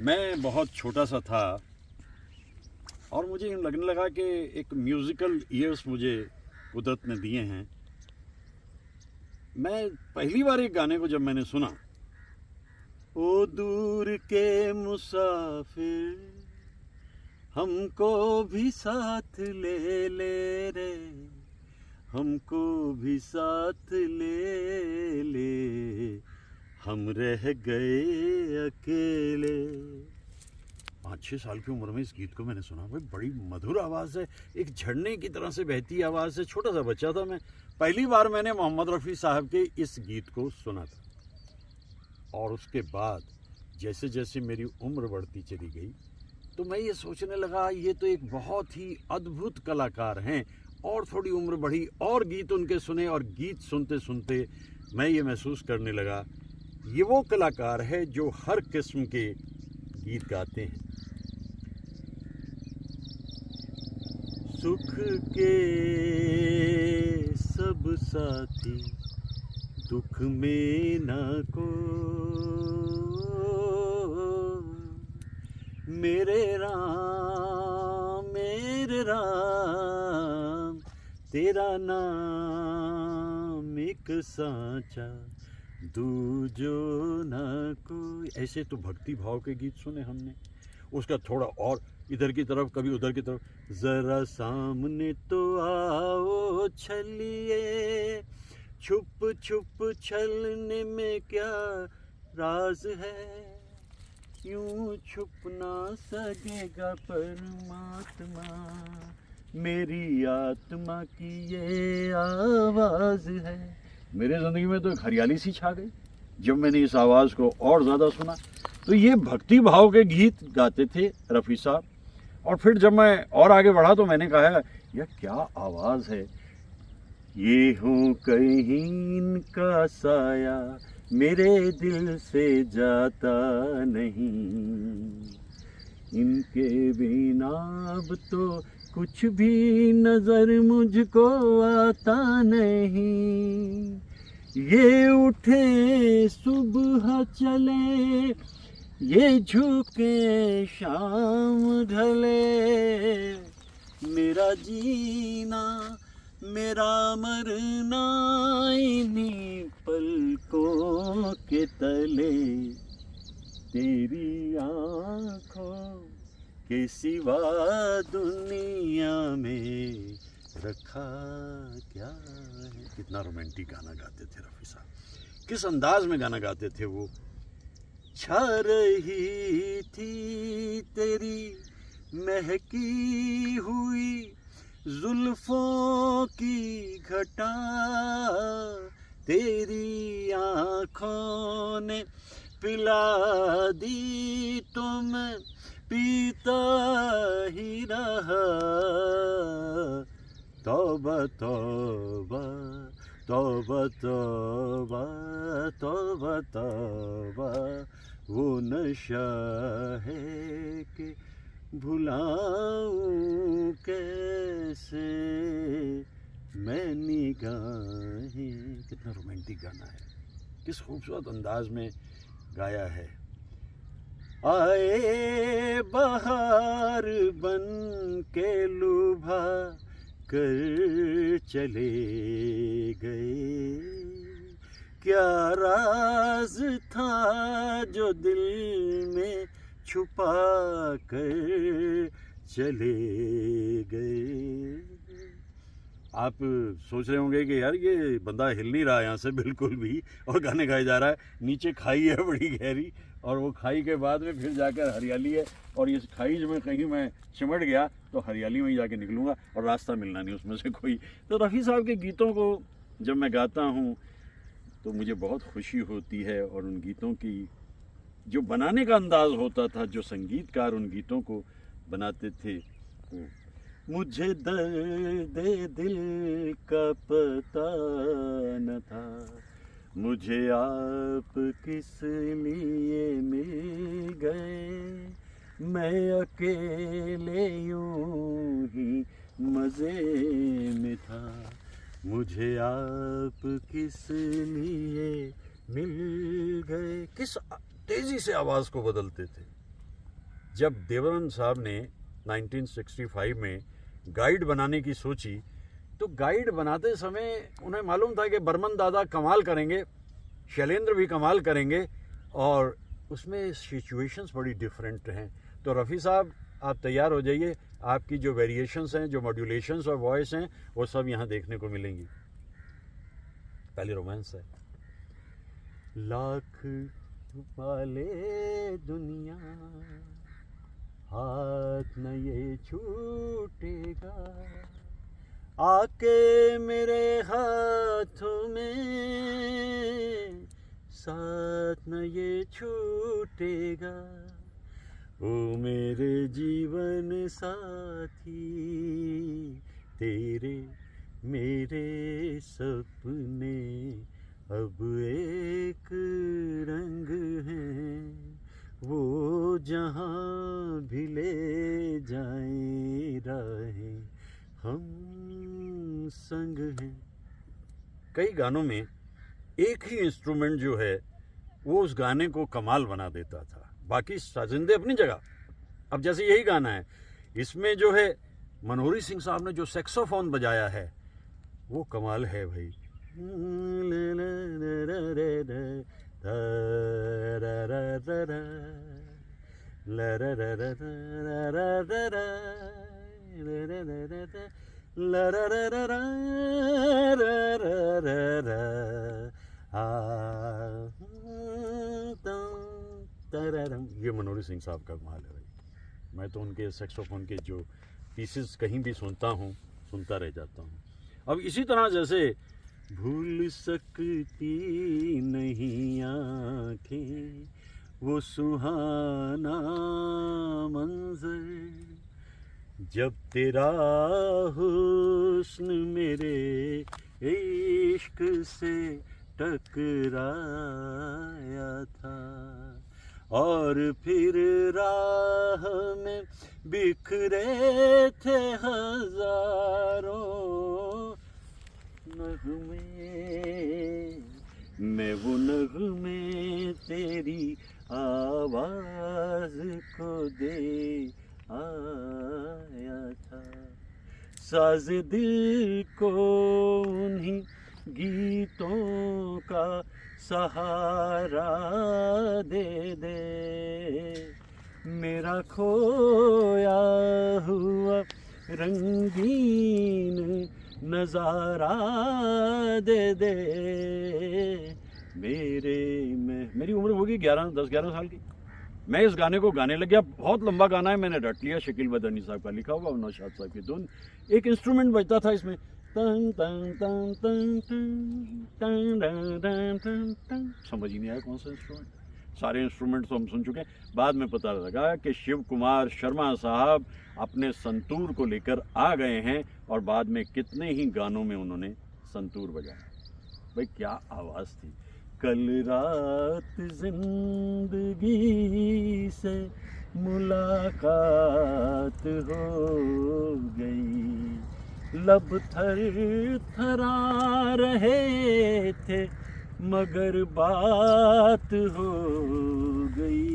मैं बहुत छोटा सा था और मुझे यूँ लगने लगा कि एक म्यूज़िकल ईयर्स मुझे कुदरत ने दिए हैं। मैं पहली बार एक गाने को जब मैंने सुना, ओ दूर के मुसाफिर हमको भी साथ ले ले रे, हमको भी साथ ले ले, हम रह गए अकेले। 5-6 साल की उम्र में इस गीत को मैंने सुना। भाई बड़ी मधुर आवाज़ है, एक झरने की तरह से बहती आवाज़ है। छोटा सा बच्चा था मैं, पहली बार मैंने मोहम्मद रफ़ी साहब के इस गीत को सुना था। और उसके बाद जैसे जैसे मेरी उम्र बढ़ती चली गई तो मैं ये सोचने लगा ये तो एक बहुत ही अद्भुत कलाकार हैं। और थोड़ी उम्र बढ़ी और गीत उनके सुने, और गीत सुनते सुनते मैं ये महसूस करने लगा ये वो कलाकार है जो हर किस्म के गीत गाते हैं। सुख के सब साथी दुख में ना को, मेरे राम तेरा नाम एक सांचा दूजो ना कोई। ऐसे तो भक्ति भाव के गीत सुने हमने। उसका थोड़ा और इधर की तरफ, कभी उधर की तरफ, जरा सामने तो आओ छलिए, छुप छुप छलने में क्या राज है, यूं छुप ना सकेगा परमात्मा, मेरी आत्मा की ये आवाज है। मेरे ज़िंदगी में तो एक हरियाली सी छा गई जब मैंने इस आवाज़ को और ज़्यादा सुना। तो ये भक्ति भाव के गीत गाते थे रफ़ी साहब। और फिर जब मैं और आगे बढ़ा तो मैंने कहा यह क्या आवाज़ है, ये हूँ कहीं इनका साया मेरे दिल से जाता नहीं, इनके बिना अब तो कुछ भी नजर मुझको आता नहीं, ये उठे सुबह चले, ये झुके शाम ढले, मेरा जीना मेरा मरना इन्हीं पलकों के तले, तेरी आँखों के सिवा दुनिया में रखा क्या है। कितना रोमांटिक गाना गाते थे रफ़ी साहब, किस अंदाज में गाना गाते थे वो। छा रही थी तेरी महकी हुई जुल्फों की घटा, तेरी आँखों ने पिला दी तो मैं पीता ही रहा, तौबा तौबा तौबा तौबा तौबा तौबा, वो नशा है कि भुलाऊं कैसे मैं निगाहें। कितना रोमांटिक गाना है, किस खूबसूरत अंदाज में गाया है। आए बहार बन के लुभा कर चले गए, क्या राज था जो दिल में छुपा कर चले गए। आप सोच रहे होंगे कि यार ये बंदा हिल नहीं रहा यहाँ से बिल्कुल भी, और गाने गाए जा रहा है। नीचे खाई है बड़ी गहरी, और वो खाई के बाद में फिर जाकर हरियाली है, और इस खाई में कहीं मैं सिमट गया तो हरियाली में ही जाके निकलूँगा और रास्ता मिलना नहीं उसमें से कोई। तो रफ़ी साहब के गीतों को जब मैं गाता हूँ तो मुझे बहुत खुशी होती है, और उन गीतों की जो बनाने का अंदाज़ होता था, जो संगीतकार उन गीतों को बनाते थे, वो मुझे दर्द दिल का पता न था, मुझे आप किस लिए मिल गए, मैं अकेले यूं ही मज़े में था, मुझे आप किस लिए मिल गए। किस तेज़ी से आवाज़ को बदलते थे। जब देवानंद साहब ने 1965 में गाइड बनाने की सोची, तो गाइड बनाते समय उन्हें मालूम था कि बर्मन दादा कमाल करेंगे, शैलेंद्र भी कमाल करेंगे, और उसमें सिचुएशंस बड़ी डिफरेंट हैं। तो रफ़ी साहब आप तैयार हो जाइए, आपकी जो वेरिएशंस हैं, जो मॉड्यूलेशंस और वॉइस हैं, वो सब यहाँ देखने को मिलेंगी। पहले रोमांस है। लाख वाले दुनिया हाथ न ये छूटेगा, आके मेरे हाथों में साथ न ये छूटेगा, ओ मेरे जीवन साथी तेरे मेरे सपने अब एक रंग हैं, वो जहाँ भी ले जाएं राहें हम संग हैं। कई गानों में एक ही इंस्ट्रूमेंट जो है वो उस गाने को कमाल बना देता था, बाकी साजिंदे अपनी जगह। अब जैसे यही गाना है, इसमें जो है मनोहरी सिंह साहब ने जो सैक्सोफोन बजाया है वो कमाल है भाई। ये मनोहरी सिंह साहब का कमाल है भाई। मैं तो उनके सैक्सोफोन के जो पीसेस कहीं भी सुनता हूँ, सुनता रह जाता हूँ। अब इसी तरह जैसे भूल सकती नहीं आँखें वो सुहाना मंजर, जब तेरा हुस्न मेरे इश्क से टकराया था, और फिर राह में बिखरे थे हजारों नगमे, मैं वो नगमे तेरी आवाज को दे आया था, साज दिल को उन्हीं गीतों का सहारा दे दे, मेरा खोया हुआ रंगीन नजारा दे दे, मेरी उम्र होगी 10-11 साल की। मैं इस गाने को गाने लग गया। बहुत लंबा गाना है, मैंने रट लिया। शकील बदनी साहब का लिखा हुआ, नौशाद साहब की धुन। एक इंस्ट्रूमेंट बजता था इसमें, तन तन तन तन तन तन तन तन, समझ ही नहीं आया कौन सा इंस्ट्रूमेंट। सारे इंस्ट्रूमेंट तो हम सुन चुके हैं। बाद में पता लगा कि शिव कुमार शर्मा साहब अपने संतूर को लेकर आ गए हैं, और बाद में कितने ही गानों में उन्होंने संतूर बजाया। भाई क्या आवाज़ थी। कल रात जिंदगी से मुलाकात हो गई, लब थर थरा रहे थे मगर बात हो गई।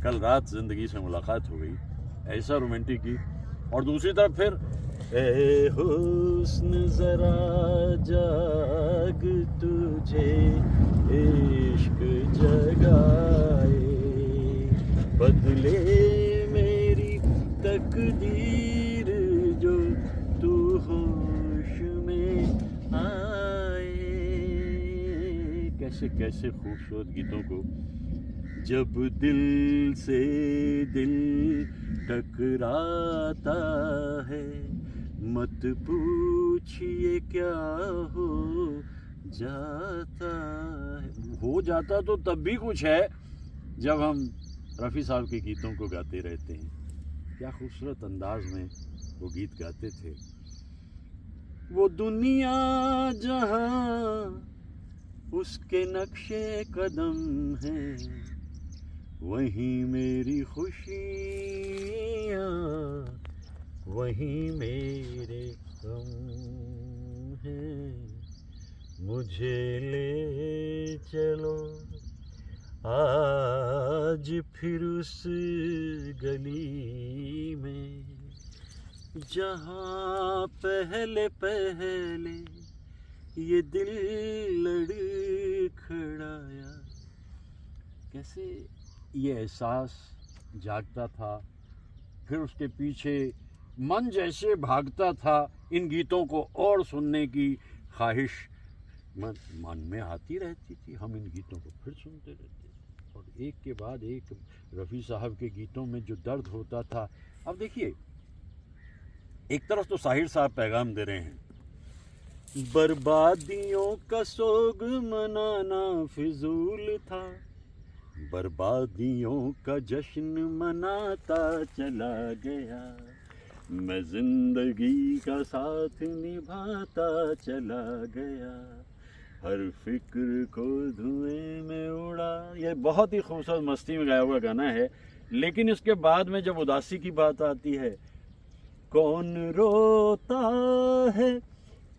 कल रात जिंदगी से मुलाकात हो गई, ऐसा रोमांटिक ही। और दूसरी तरफ फिर ए हुस्न जरा जाग तुझे इश्क जगाए, बदले मेरी तकदीर जो तू होश में आए। कैसे कैसे खूबसूरत गीतों को जब दिल से दिल टकराता है, मत पूछिए क्या हो जाता है। हो जाता तो तब भी कुछ है जब हम रफ़ी साहब के गीतों को गाते रहते हैं। क्या खूबसूरत अंदाज में वो गीत गाते थे। वो दुनिया जहां उसके नक्शे कदम हैं, वहीं मेरी खुशियाँ, वहीं मेरे गम हैं। मुझे ले चलो आज फिर उस गली में जहाँ पहले पहले ये दिल लड़खड़ाया। कैसे ये एहसास जागता था, फिर उसके पीछे मन जैसे भागता था, इन गीतों को और सुनने की ख्वाहिश मन में आती रहती थी। हम इन गीतों को फिर सुनते रहते और एक के बाद एक रफ़ी साहब के गीतों में जो दर्द होता था। अब देखिए, एक तरफ तो साहिर साहब पैगाम दे रहे हैं, बर्बादियों का सोग मनाना फिजूल था, बर्बादियों का जश्न मनाता चला गया, मैं जिंदगी का साथ निभाता चला गया, हर फिक्र को धुएं में उड़ा। ये बहुत ही खूबसूरत मस्ती में गाया हुआ गाना है, लेकिन इसके बाद में जब उदासी की बात आती है, कौन रोता है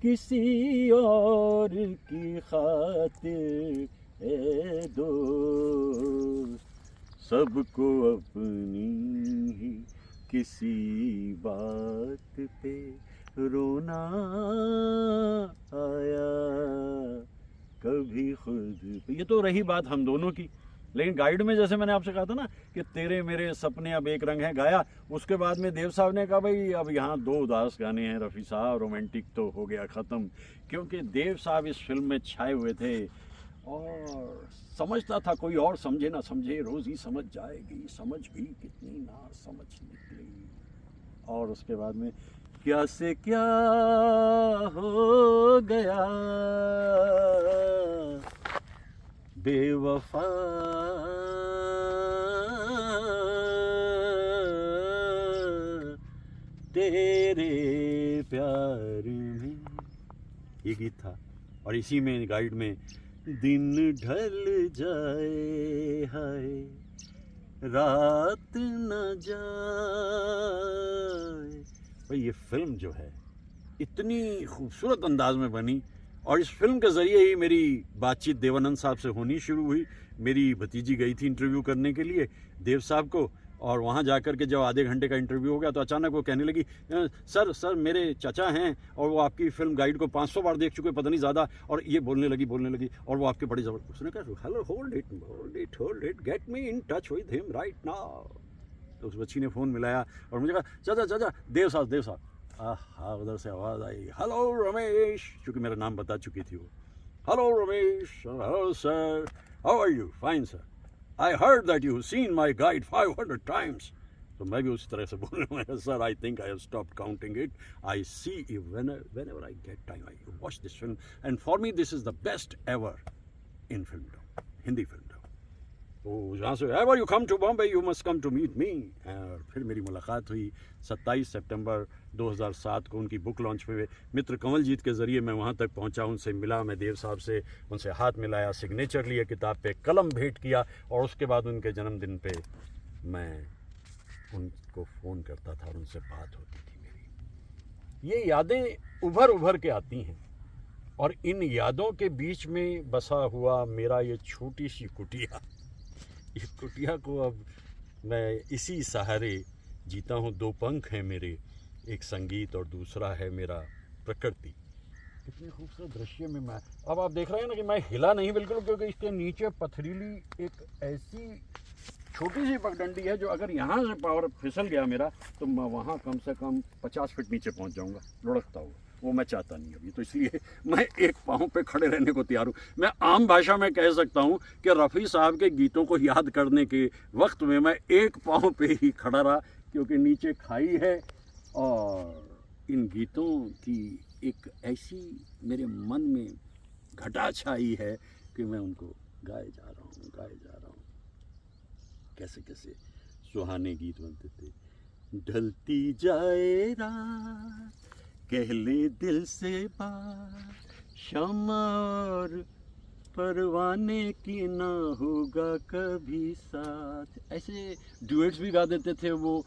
किसी और की खातिर ए दोस्त, सबको अपनी ही किसी बात पे रोना आया, कभी खुद पे। ये तो रही बात हम दोनों की, लेकिन गाइड में जैसे मैंने आपसे कहा था ना कि तेरे मेरे सपने अब एक रंग है गाया, उसके बाद में देव साहब ने कहा भाई अब यहाँ दो उदास गाने हैं रफ़ी साहब, रोमांटिक तो हो गया ख़त्म, क्योंकि देव साहब इस फिल्म में छाए हुए थे और समझता था कोई और समझे ना समझे रोज़ ही समझ जाएगी, समझ भी कितनी ना समझ निकली। और उसके बाद में क्या से क्या हो गया बेवफा, तेरे प्यार में, ये गीत था। और इसी में गाइड में दिन ढल जाए हाय रात न जाए। भाई ये फिल्म जो है इतनी खूबसूरत अंदाज में बनी, और इस फिल्म के ज़रिए ही मेरी बातचीत देवानंद साहब से होनी शुरू हुई। मेरी भतीजी गई थी इंटरव्यू करने के लिए देव साहब को, और वहाँ जाकर के जब आधे घंटे का इंटरव्यू हो गया तो अचानक वो कहने लगी, सर मेरे चाचा हैं और वो आपकी फिल्म गाइड को 500 बार देख चुके, पता नहीं ज़्यादा, और ये बोलने लगी और वो आपके बड़ी ज़बरदस्त। उसने कहा hello hold it get me in touch with him right now. तो उस बच्ची ने फ़ोन मिलाया और मुझे कहा चाचा देव साहब। हाँ, उधर से आवाज़ आई, हेलो रमेश, क्योंकि मेरा नाम बता चुकी थी वो। Hello Ramesh, hello sir, how are you? Fine sir, I heard that you seen my guide 500 times. तो मैं भी उसी तरह से बोलने लगा, sir I think I have stopped counting it, I see it whenever I get time I watch this film, and for me this is the best ever in filmdom, Hindi film. तो जहाँ से ever you come to Bombay you must come to meet me। और फिर मेरी मुलाकात हुई 27 सितंबर 2007 को उनकी बुक लॉन्च पे। मित्र कंवलजीत के ज़रिए मैं वहाँ तक पहुँचा, उनसे मिला, मैं देव साहब से उनसे हाथ मिलाया, सिग्नेचर लिए किताब पे, कलम भेंट किया, और उसके बाद उनके जन्मदिन पे मैं उनको फ़ोन करता था और उनसे बात होती थी मेरी। ये यादें उभर के आती हैं, और इन यादों के बीच में बसा हुआ मेरा ये छोटी सी कुटिया, इस कुटिया को अब मैं इसी सहारे जीता हूँ। 2 पंख हैं मेरे, एक संगीत और दूसरा है मेरा प्रकृति। कितने खूबसूरत दृश्य में मैं, अब आप देख रहे हैं ना कि मैं हिला नहीं बिल्कुल, क्योंकि इसके नीचे पथरीली एक ऐसी छोटी सी पगडंडी है जो अगर यहाँ से पावर फिसल गया मेरा तो मैं वहाँ कम से कम 50 फीट नीचे पहुँच जाऊँगा लुढ़कता हुआ। वो मैं चाहता नहीं अभी, तो इसलिए मैं एक पाँव पे खड़े रहने को तैयार हूँ। मैं आम भाषा में कह सकता हूँ कि रफ़ी साहब के गीतों को याद करने के वक्त में मैं एक पाँव पे ही खड़ा रहा, क्योंकि नीचे खाई है और इन गीतों की एक ऐसी मेरे मन में घटा छाई है कि मैं उनको गाए जा रहा हूँ। कैसे कैसे सुहाने गीत बनते थे। ढलती जाए रात, कह ले दिल से बात, शम्मा और परवाने की ना होगा कभी साथ। ऐसे डुएट्स भी गा देते थे वो।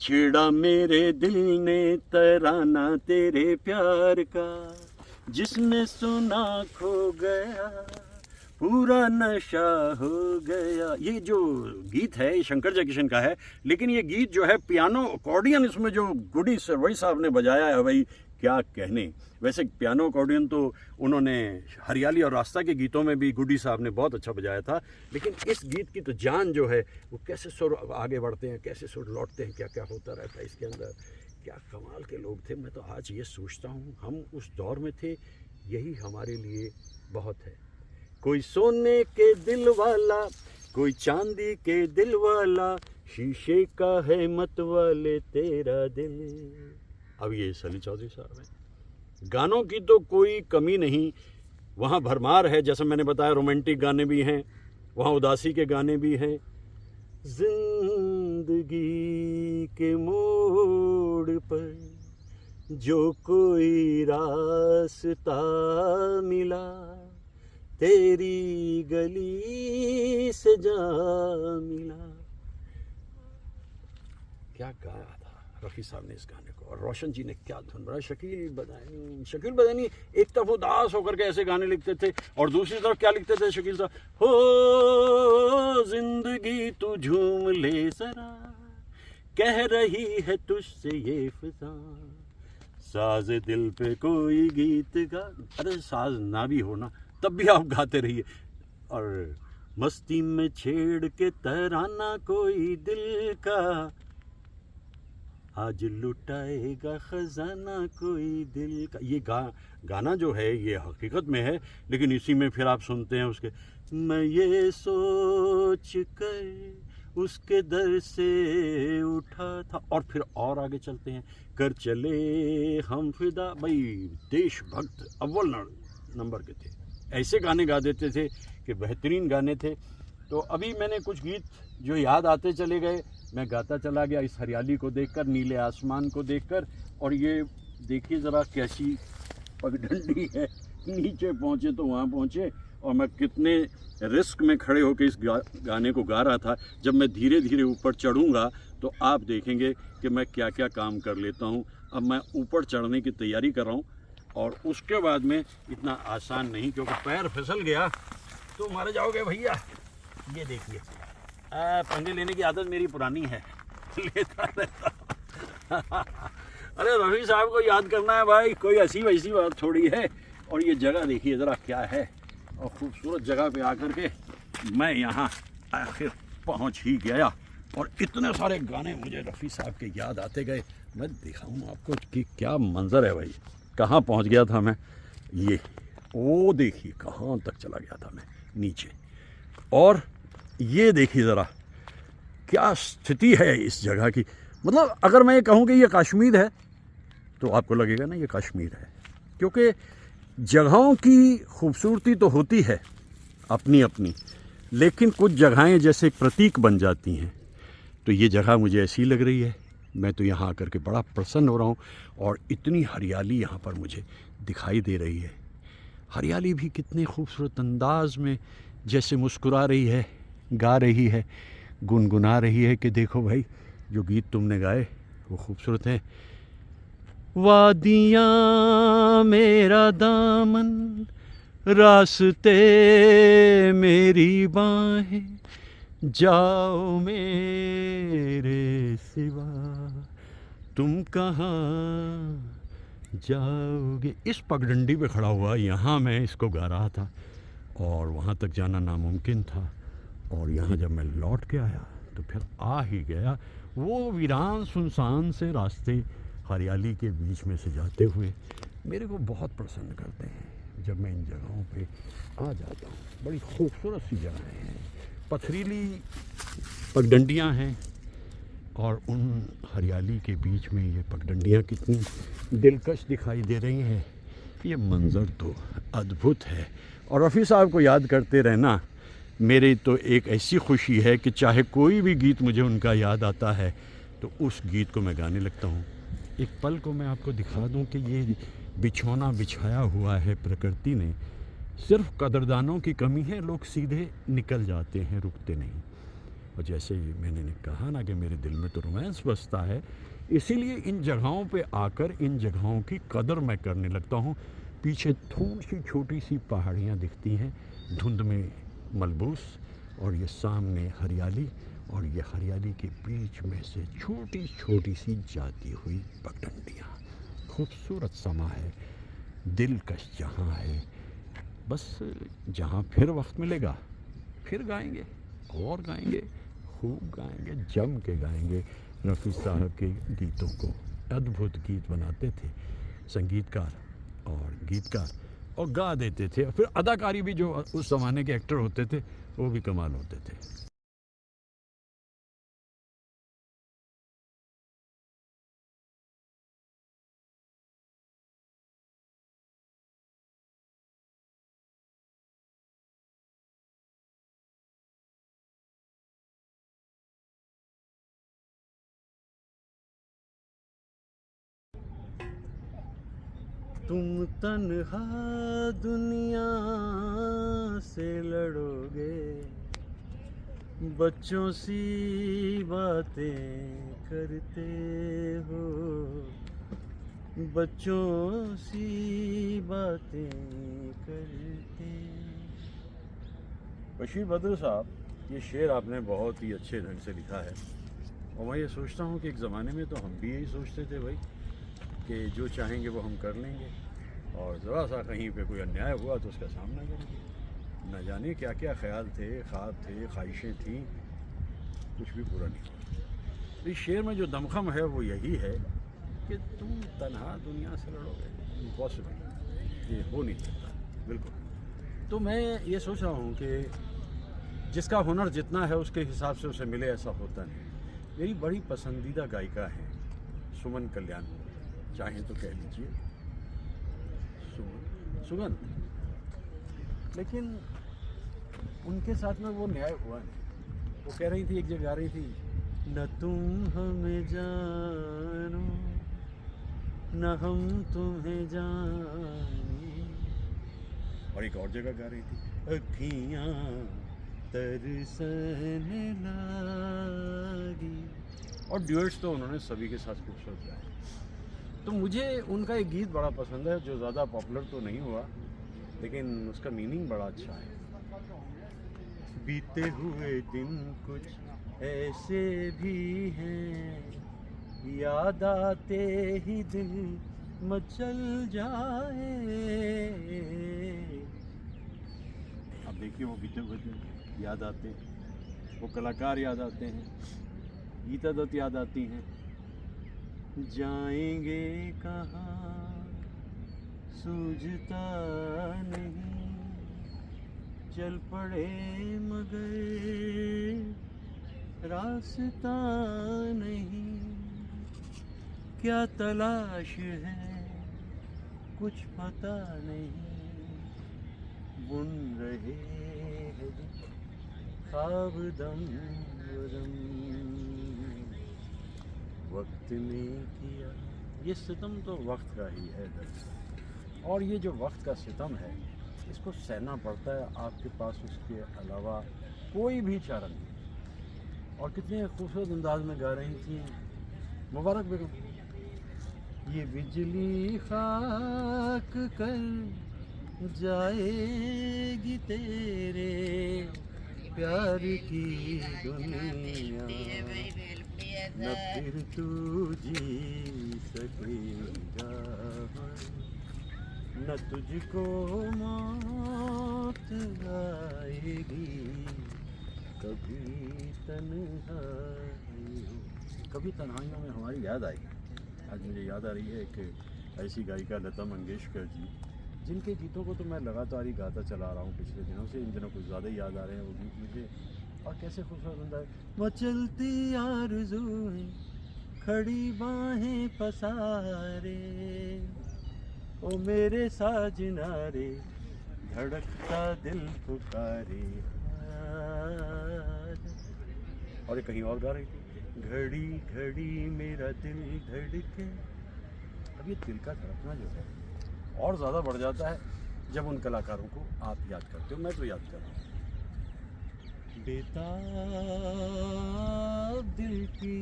छेड़ा मेरे दिल ने तराना तेरे प्यार का, जिसने सुना खो गया, पूरा नशा हो गया। ये जो गीत है ये शंकर जयकिशन का है, लेकिन ये गीत जो है पियानो अकॉर्डियन इसमें जो गुडी सरवई साहब ने बजाया है भाई, क्या कहने। वैसे पियानो अकॉर्डियन तो उन्होंने हरियाली और रास्ता के गीतों में भी गुडी साहब ने बहुत अच्छा बजाया था, लेकिन इस गीत की तो जान जो है वो कैसे सुर आगे बढ़ते हैं, कैसे सुर लौटते हैं, क्या क्या होता रहता है इसके अंदर। क्या कमाल के लोग थे। मैं तो आज ये सोचता हूँ हम उस दौर में थे, यही हमारे लिए बहुत है। कोई सोने के दिल वाला, कोई चांदी के दिल वाला, शीशे का है मत वाले तेरा दिल। अब ये सली चौधरी साहब हैं। गानों की तो कोई कमी नहीं, वहाँ भरमार है। जैसे मैंने बताया रोमांटिक गाने भी हैं, वहाँ उदासी के गाने भी हैं। जिंदगी के मोड़ पर जो कोई रास्ता मिला, तेरी गली से जा मिला। क्या गाया था रफ़ी साहब ने इस गाने को, और रोशन जी ने क्या धुन बनाई। शकील बदानी एक तरफ उदास होकर के ऐसे गाने लिखते थे और दूसरी तरफ क्या लिखते थे शकील साहब, हो जिंदगी तू झूम ले जरा, कह रही है तुझसे ये फिजा, साज दिल पे कोई गीत गा। अरे साज ना भी हो ना, तब भी आप गाते रहिए। और मस्ती में छेड़ के तराना कोई दिल का, आज लुटाएगा खजाना कोई दिल का। ये गाना जो है ये हकीकत में है, लेकिन इसी में फिर आप सुनते हैं उसके, मैं ये सोच कर उसके दर से उठा था, और फिर और आगे चलते हैं, कर चले हम फिदा। भाई देशभक्त अव्वल नंबर के थे, ऐसे गाने गा देते थे कि बेहतरीन गाने थे। तो अभी मैंने कुछ गीत जो याद आते चले गए, मैं गाता चला गया इस हरियाली को देखकर, नीले आसमान को देखकर। और ये देखिए ज़रा कैसी पगडंडी है, नीचे पहुँचे तो वहाँ पहुँचे, और मैं कितने रिस्क में खड़े होकर इस गाने को गा रहा था। जब मैं धीरे धीरे ऊपर चढ़ूँगा तो आप देखेंगे कि मैं क्या क्या काम कर लेता हूँ। अब मैं ऊपर चढ़ने की तैयारी कर रहा हूँ, और उसके बाद में इतना आसान नहीं, क्योंकि पैर फिसल गया तो मारे जाओगे भैया। ये देखिए, पंगे लेने की आदत मेरी पुरानी है, लेता रहता। अरे रफ़ी साहब को याद करना है भाई, कोई ऐसी वैसी बात थोड़ी है। और ये जगह देखिए ज़रा क्या है, और ख़ूबसूरत जगह पे आकर के मैं यहाँ आखिर पहुँच ही गया। और इतने सारे गाने मुझे रफ़ी साहब के याद आते गए। मैं दिखाऊँ आपको कि क्या मंज़र है भाई, कहाँ पहुँच गया था मैं। ये वो देखिए कहाँ तक चला गया था मैं नीचे, और ये देखिए ज़रा क्या स्थिति है इस जगह की। मतलब अगर मैं ये कहूँ कि ये कश्मीर है तो आपको लगेगा ना ये कश्मीर है, क्योंकि जगहों की खूबसूरती तो होती है अपनी अपनी, लेकिन कुछ जगहें जैसे एक प्रतीक बन जाती हैं। तो ये जगह मुझे ऐसी लग रही है, मैं तो यहाँ आकर के बड़ा प्रसन्न हो रहा हूँ। और इतनी हरियाली यहाँ पर मुझे दिखाई दे रही है। हरियाली भी कितने खूबसूरत अंदाज में जैसे मुस्कुरा रही है, गा रही है, गुनगुना रही है कि देखो भाई जो गीत तुमने गाए वो खूबसूरत हैं। वादियाँ मेरा दामन, रास्ते मेरी बाहें, जाओ मेरे सिवा तुम कहाँ जाओगे। इस पगडंडी पे खड़ा हुआ यहाँ मैं इसको गा रहा था, और वहाँ तक जाना नामुमकिन था। और यहाँ जब मैं लौट के आया तो फिर आ ही गया वो वीरान सुनसान से रास्ते हरियाली के बीच में से जाते हुए। मेरे को बहुत प्रसन्न करते हैं जब मैं इन जगहों पे आ जाता हूँ। बड़ी खूबसूरत सी जगहें हैं, पथरीली पगडंडियाँ हैं, और उन हरियाली के बीच में ये पगडंडियाँ कितनी दिलकश दिखाई दे रही हैं। ये मंज़र तो अद्भुत है। और रफ़ी साहब को याद करते रहना मेरी तो एक ऐसी खुशी है कि चाहे कोई भी गीत मुझे उनका याद आता है तो उस गीत को मैं गाने लगता हूँ। एक पल को मैं आपको दिखा दूँ कि ये बिछौना बिछाया हुआ है प्रकृति ने, सिर्फ कदरदानों की कमी है, लोग सीधे निकल जाते हैं, रुकते नहीं। और जैसे मैंने कहा ना कि मेरे दिल में तो रोमांस बसता है, इसीलिए इन जगहों पे आकर इन जगहों की कदर मैं करने लगता हूँ। पीछे थोड़ी सी छोटी सी पहाड़ियाँ दिखती हैं धुंध में मलबूस, और ये सामने हरियाली, और ये हरियाली के बीच में से छोटी छोटी सी जाती हुई पगडंडियाँ। खूबसूरत समा है, दिलकश जहाँ है। बस जहाँ फिर वक्त मिलेगा फिर गाएंगे, और गाएंगे, खूब गाएंगे, जम के गाएंगे। रफ़ी साहब के गीतों को अद्भुत गीत बनाते थे संगीतकार और गीतकार, और गा देते थे। फिर अदाकारी भी, जो उस ज़माने के एक्टर होते थे वो भी कमाल होते थे। तुम तन्हा दुनिया से लड़ोगे, बच्चों सी बातें करते हो, बच्चों सी बातें करते। बशीर बद्र साहब, ये शेर आपने बहुत ही अच्छे ढंग से लिखा है। और मैं ये सोचता हूँ कि एक ज़माने में तो हम भी यही सोचते थे भाई, कि जो चाहेंगे वो हम कर लेंगे, और ज़रा सा कहीं पे कोई अन्याय हुआ तो उसका सामना करेंगे। न जाने क्या क्या ख्याल थे, ख्वाब थे, ख्वाहिशें थीं, कुछ भी पूरा नहीं हुआ। इस शेर में जो दमखम है वो यही है कि तुम तन्हा दुनिया से लड़ोगे, इम्पॉसिबल, ये हो नहीं सकता बिल्कुल। तो मैं ये सोच रहा हूँ कि जिसका हुनर जितना है उसके हिसाब से उसे मिले, ऐसा होता नहीं। मेरी बड़ी पसंदीदा गायिका है सुमन कल्याण, चाहें तो कह लीजिए सुगंध, लेकिन उनके साथ में वो न्याय हुआ नहीं। वो कह रही थी, एक जगह गा रही थी, न तुम हमें जानो न हम तुम्हें जाने, और एक और जगह गा रही थी, अखियाँ तरसने लगी। और ड्यूएट्स तो उन्होंने सभी के साथ खूबसूरत गाए। तो मुझे उनका एक गीत बड़ा पसंद है, जो ज़्यादा पॉपुलर तो नहीं हुआ, लेकिन उसका मीनिंग बड़ा अच्छा है। बीते हुए दिन कुछ ऐसे भी हैं, याद आते ही दिल मचल जाए। अब देखिए, वो बीते हुए दिन याद आते हैं, वो कलाकार याद आते हैं, गीता दत्त याद आती हैं। जाएंगे कहाँ सूझता नहीं, चल पड़े मगर रास्ता नहीं, क्या तलाश है कुछ पता नहीं, बुन रहे हैं ख्वाब दम दम, वक्त ने किया। ये सितम तो वक्त का ही है दरअसल, और ये जो वक्त का सितम है इसको सहना पड़ता है, आपके पास उसके अलावा कोई भी चारा नहीं। और कितने खूबसूरत अंदाज में गा रही थी मुबारक बेगम, ये बिजली खाक कर जाएगी तेरे प्यार की दुनिया, न फिर तू जी सकेगा, न तुझको मौत आएगी, कभी तन्हाइयों में हमारी याद आई। आज मुझे याद आ रही है एक ऐसी गायिका लता मंगेशकर जी, जिनके गीतों को तो मैं लगातार ही गाता चला रहा हूँ पिछले दिनों से। इन दिनों कुछ ज़्यादा ही याद आ रहे हैं वो गीत मुझे, और कैसे खूबसूरत बंदा है। मचलती आरज़ूएं खड़ी बाहें पसारे, ओ मेरे साजना रे धड़कता दिल पुकारे। और ये कहीं और गा रही थी, घड़ी घड़ी मेरा दिल धड़के। अब ये दिल का धड़कना जो है और ज़्यादा बढ़ जाता है जब उन कलाकारों को आप याद करते हो। मैं तो याद कर रहा हूँ। बेताब दिल की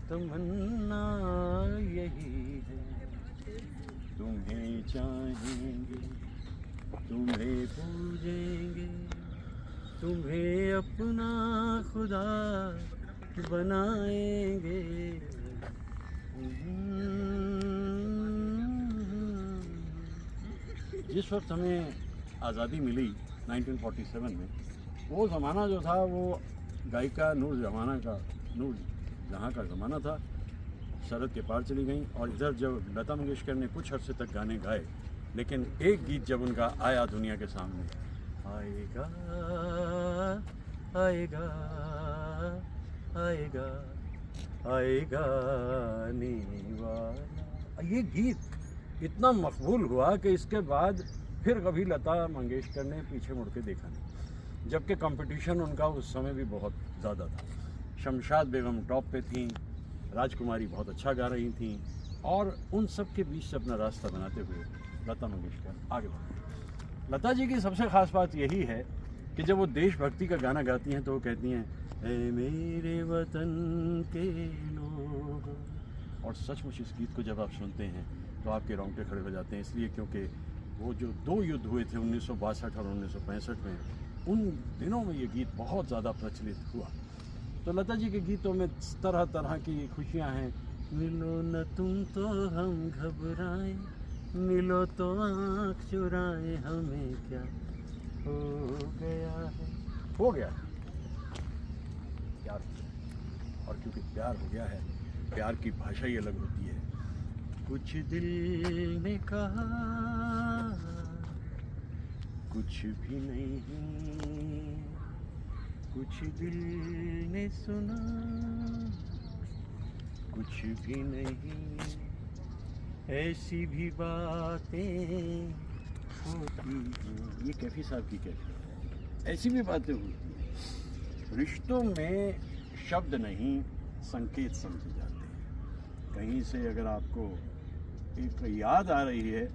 तमन्ना यही है, तुम्हें चाहेंगे, तुम्हें पूजेंगे, तुम्हें अपना खुदा बनाएंगे। जिस वक्त हमें आज़ादी मिली 1947 में, वो ज़माना जो था वो गायिका नूर जहाँ का ज़माना था। शरद के पार चली गई और इधर जब लता मंगेशकर ने कुछ अरसे तक गाने गाए, लेकिन एक गीत जब उनका आया दुनिया के सामने, आएगा आएगा आएगा आएगा आने वाला, ये गीत इतना मकबूल हुआ कि इसके बाद फिर कभी लता मंगेशकर ने पीछे मुड़ के देखा नहीं, जबकि कंपटीशन उनका उस समय भी बहुत ज़्यादा था। शमशाद बेगम टॉप पे थी, राजकुमारी बहुत अच्छा गा रही थी, और उन सब के बीच से अपना रास्ता बनाते हुए लता मंगेशकर आगे बढ़ी। लता जी की सबसे ख़ास बात यही है कि जब वो देशभक्ति का गाना गाती हैं तो वो कहती हैं, ऐ मेरे वतन के लोग। और सचमुच इस गीत को जब आप सुनते हैं तो आपके रोंगटे खड़े हो जाते हैं, इसलिए क्योंकि वो जो 2 युद्ध हुए थे 1962 और 1965 में, उन दिनों में ये गीत बहुत ज़्यादा प्रचलित हुआ। तो लता जी के गीतों में तरह तरह की खुशियाँ हैं। मिलो न तुम तो हम घबराएं, मिलो तो आँख चुराएं, हमें क्या हो गया है। हो गया है प्यार हो गया, और क्योंकि प्यार हो गया है, प्यार की भाषा ही अलग होती है। कुछ दिल ने कहा, कुछ भी नहीं, कुछ दिल ने सुना, कुछ भी नहीं, ऐसी भी बातें होती हैं। ये कैफी साहब की कैफी है, ऐसी भी बातें होती हैं। रिश्तों में शब्द नहीं, संकेत समझे जाते हैं। कहीं से अगर आपको एक याद आ रही है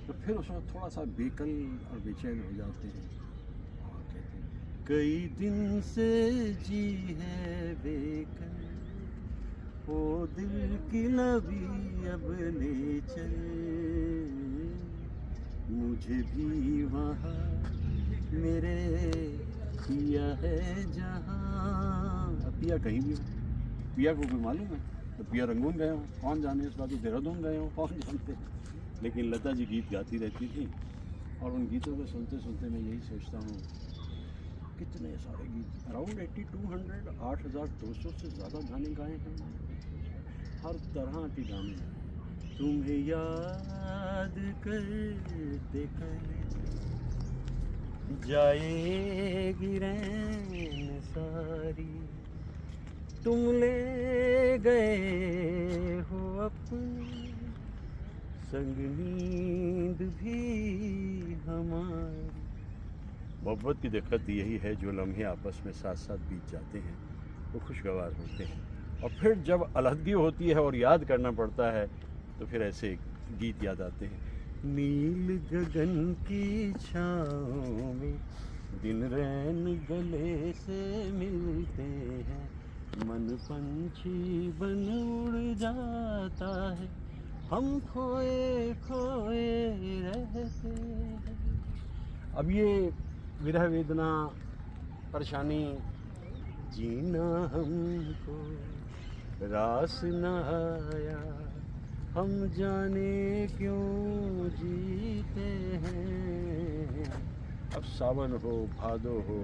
तो फिर उसमें थोड़ा सा बेकल और बेचैन हो जाते हैं और कहते हैं, कई दिन से जी है बेकल, ओ दिल की नबी अब ले चल, मुझे भी वहाँ मेरे पिया है जहाँ। अब पिया कहीं भी हो, पिया को भी मालूम है तो पिया रंगून गए हो, कौन जाने, इस बात को देहरादून गए हो, कौन जानते। लेकिन लता जी गीत गाती रहती थी, और उन गीतों को सुनते सुनते मैं यही सोचता हूँ, कितने सारे गीत, अराउंड 8200, 8200 से ज़्यादा गाने गाए हैं, हर तरह के गाने। तुम्हें याद करते करते जाएगी रैन सारी, तुम ले गए हो अपने संग नींद भी हमारी। मोहब्बत की दिक्कत यही है, जो लम्हे आपस में साथ साथ बीत जाते हैं वो खुशगवार होते हैं, और फिर जब अलहदगी होती है और याद करना पड़ता है तो फिर ऐसे गीत याद आते हैं। नील गगन की छाँव में दिन रैन गले से मिलते हैं, मन पंछी बन उड़ जाता है, हम खोए खोए रहते हैं। अब ये विरह वेदना परेशानी जीना हमको रास न आया, हम जाने क्यों जीते हैं। अब सावन हो भादो हो,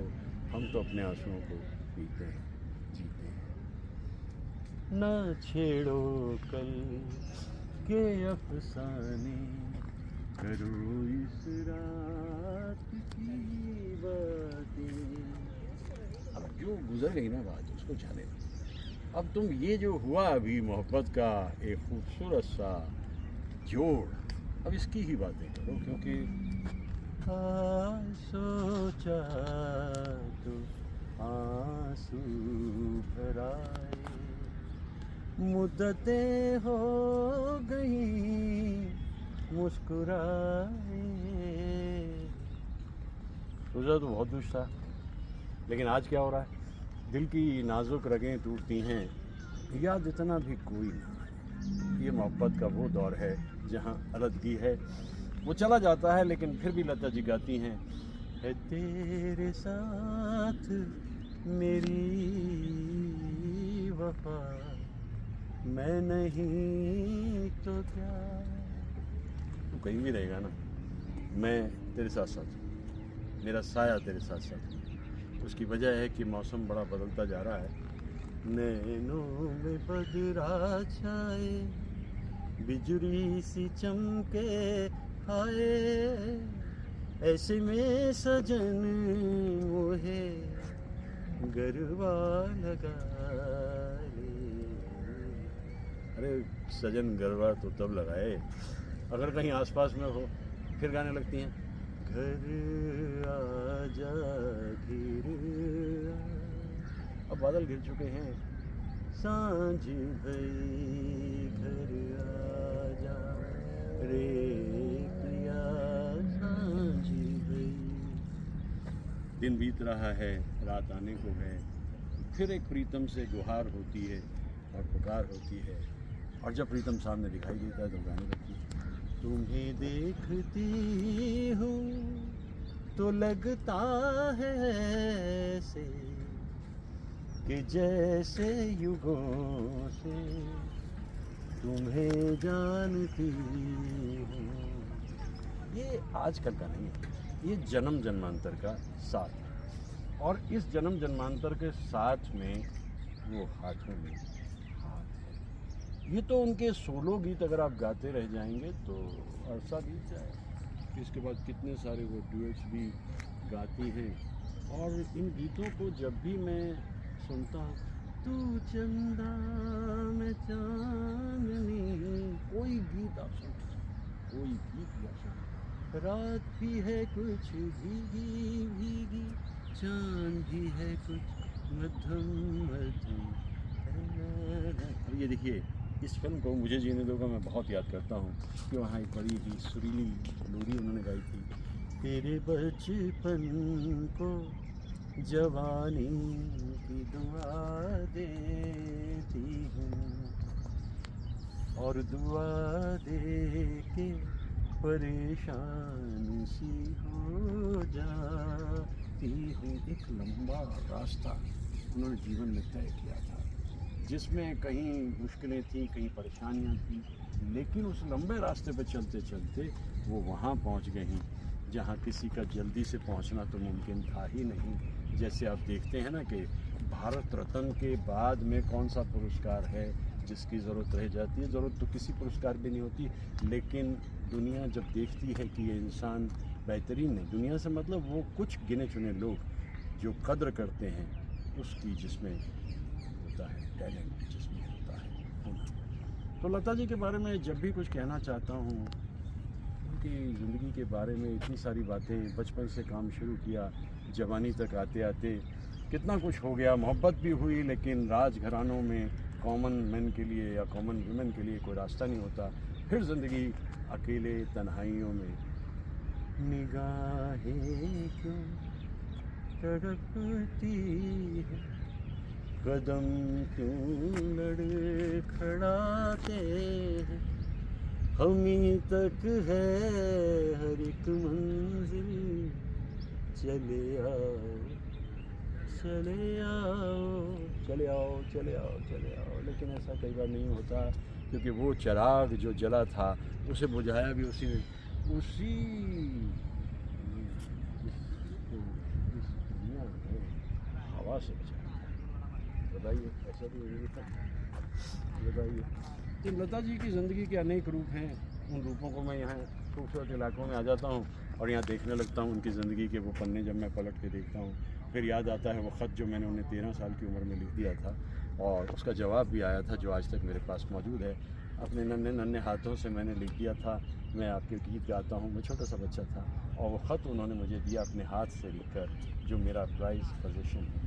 हम तो अपने आंसुओं को पीते हैं, जीते हैं। ना छेड़ो कल के अफसाने, करो इस रात की बातें। अब जो गुजर गई ना बात, उसको जाने दो। अब तुम ये जो हुआ अभी मोहब्बत का एक खूबसूरत सा जोड़, अब इसकी ही बातें करो, क्योंकि सोचा तो आंसू भराए, मुद्दतें हो गई मुस्कुराए। गुजरा तो बहुत कुछ था, लेकिन आज क्या हो रहा है, दिल की नाजुक रगें टूटती हैं, याद इतना भी कोई नहीं। ये मोहब्बत का वो दौर है जहाँ अलग है, वो चला जाता है लेकिन फिर भी लता जी गाती हैं, है तेरे साथ मेरी वफा, मैं नहीं तो क्या। तू कहीं भी रहेगा ना, मैं तेरे साथ साथ हूँ, मेरा साया तेरे साथ साथ है। उसकी वजह है कि मौसम बड़ा बदलता जा रहा है। नैनों में बदरा छाए, बिजुली सी चमके हाय, ऐसे में सजन मोहे गरबा लगा ले। अरे सजन गरबा तो तब लगाए अगर कहीं आसपास में हो। फिर गाने लगती हैं, घर आजा घिर आ। अब बादल घिर चुके हैं, सांझ भई घर आजा रे प्रिया, सांझ भई। दिन बीत रहा है, रात आने को है, फिर एक प्रीतम से गुहार होती है और पुकार होती है, और जब प्रीतम सामने दिखाई देता है तो गाने लगती है, तुम्हें देखती हूँ तो लगता है ऐसे कि जैसे युगों से तुम्हें जानती हूँ। ये आजकल का नहीं है, ये जन्म जन्मांतर का साथ है, और इस जन्म जन्मांतर के साथ में वो हाथों में हाथ है। ये तो उनके सोलो गीत अगर आप गाते रह जाएंगे तो अरसा बीत जाए। इसके बाद कितने सारे वो डुएट्स भी गाती हैं, और इन गीतों को जब भी मैं सुनता हूँ, तू चंदा मैं चांदनी, कोई गीत आप सुन, कोई गीत भी आप सुन, रात भी है कुछ भीगी भीगी, चांद भी है कुछ मध्यम मध्यम। अब ये देखिए, इस फिल्म को मुझे जीने दो का मैं बहुत याद करता हूँ कि वहाँ एक बड़ी ही सुरीली लोरी उन्होंने गाई थी, तेरे बचपन को जवानी की दुआ देती हूँ, और दुआ दे के परेशान सी हो जाती हूँ। एक लंबा रास्ता उन्होंने जीवन में तय किया था, जिसमें कहीं मुश्किलें थी, कहीं परेशानियाँ थी, लेकिन उस लंबे रास्ते पर चलते चलते वो वहाँ पहुँच गए हैं जहाँ किसी का जल्दी से पहुँचना तो मुमकिन था ही नहीं। जैसे आप देखते हैं ना कि भारत रत्न के बाद में कौन सा पुरस्कार है जिसकी ज़रूरत रह जाती है। ज़रूरत तो किसी पुरस्कार भी नहीं होती, लेकिन दुनिया जब देखती है कि ये इंसान बेहतरीन है, दुनिया से मतलब वो कुछ गिने चुने लोग जो कद्र करते हैं उसकी, जिसमें होता है टैलेंट, जिसमें होता है हुनर। तो लता जी के बारे में जब भी कुछ कहना चाहता हूँ, उनकी ज़िंदगी के बारे में इतनी सारी बातें, बचपन से काम शुरू किया, जवानी तक आते आते कितना कुछ हो गया, मोहब्बत भी हुई, लेकिन राजघरानों में कॉमन मैन के लिए या कॉमन वुमेन के लिए कोई रास्ता नहीं होता। फिर ज़िंदगी अकेले तन्हाइयों में, निगाहें क्यों तड़पती है, कदम क्यों लड़खड़ाते हैं, हमी तक है हर एक मंजिल, चले आओ चले आओ चले आओ चले आओ चले आओ। लेकिन ऐसा कई बार नहीं होता, क्योंकि वो चिराग जो जला था उसे बुझाया भी उसी दुनिया में हवा से बचाया। बताइए, ऐसा भी नहीं था। बताइए, तो लता जी की ज़िंदगी के अनेक रूप हैं। उन रूपों को मैं यहाँ खूबसूरत इलाकों में आ जाता हूँ और यहाँ देखने लगता हूँ उनकी ज़िंदगी के वो पन्ने। जब मैं पलट के देखता हूँ फिर याद आता है वो ख़त जो मैंने उन्हें 13 साल की उम्र में लिख दिया था, और उसका जवाब भी आया था जो आज तक मेरे पास मौजूद है। अपने नन्हे नन्हे हाथों से मैंने लिख दिया था, मैं आपके गीत गाता हूँ, मैं छोटा सा बच्चा था, और वो ख़त उन्होंने मुझे दिया अपने हाथ से लिखकर, जो मेरा प्राइज़ पोजीशन है।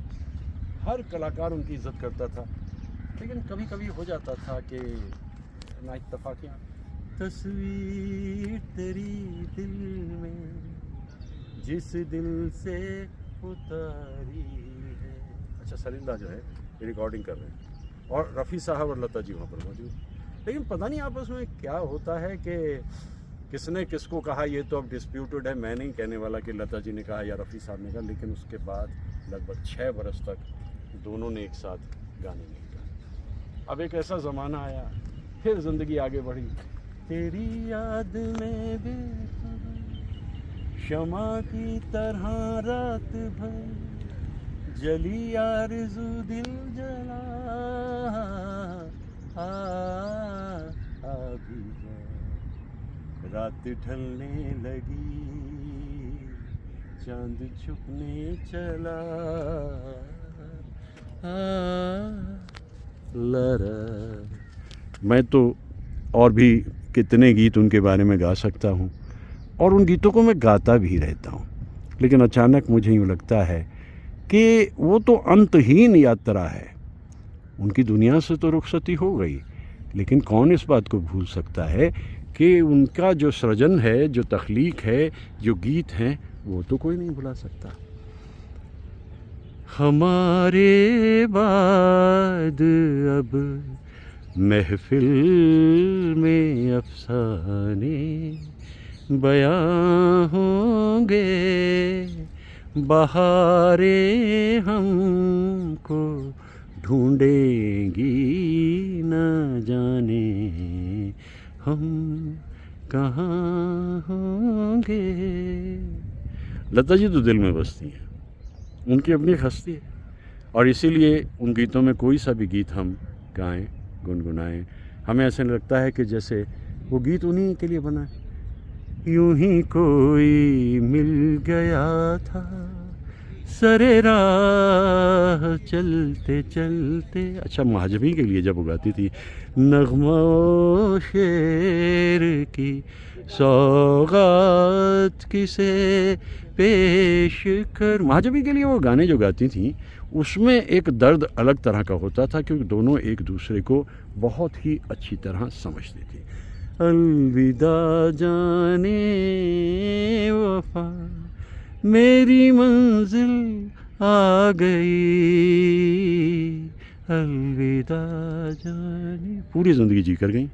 हर कलाकार उनकी इज़्ज़त करता था, लेकिन कभी कभी हो जाता था कि नाइत्तफ़ाक़ियाँ। तस्वीर तेरी दिल में जिस दिल से उतारी है। अच्छा, सरिंदा जो है ये रिकॉर्डिंग कर रहे हैं, और रफ़ी साहब और लता जी वहाँ पर मौजूद। लेकिन पता नहीं आपस में क्या होता है कि किसने किसको कहा, ये तो अब डिस्प्यूटेड है। मैं नहीं कहने वाला कि लता जी ने कहा या रफ़ी साहब ने कहा, लेकिन उसके बाद लगभग 6 बरस तक दोनों ने एक साथ गाने नहीं गाए। अब एक ऐसा ज़माना आया, फिर ज़िंदगी आगे बढ़ी। तेरी याद में बेखबर शमा की तरह रात भर जली आरज़ू दिल जला भी जा। रात ढलने लगी, चांद छुपने चला, लरा। मैं तो और भी कितने गीत उनके बारे में गा सकता हूँ और उन गीतों को मैं गाता भी रहता हूँ, लेकिन अचानक मुझे यूँ लगता है कि वो तो अंतहीन यात्रा है। उनकी दुनिया से तो रुखसती हो गई, लेकिन कौन इस बात को भूल सकता है कि उनका जो सृजन है, जो तख्लीक है, जो गीत हैं, वो तो कोई नहीं भुला सकता। हमारे बाद अब महफिल में अफसाने बयां होंगे, बहारें हमको ढूंढेंगी, न जाने हम कहाँ होंगे। लता जी तो दिल में बसती हैं, उनकी अपनी एक हस्ती है, और इसीलिए उन गीतों में कोई सा भी गीत हम गाएं, गुनगुनाएं, हमें ऐसे लगता है कि जैसे वो गीत उन्हीं के लिए बना है। यूं ही कोई मिल गया था सरे राह चलते चलते। अच्छा, महाजबी के लिए जब वो गाती थी, नग़्मा शेर की सौगात किसे पेश कर। महाजबी के लिए वो गाने जो गाती थी, उसमें एक दर्द अलग तरह का होता था, क्योंकि दोनों एक दूसरे को बहुत ही अच्छी तरह समझती थी। अलविदा जाने वफा, मेरी मंजिल आ गई, अलविदा जाने। पूरी ज़िंदगी जी कर गई,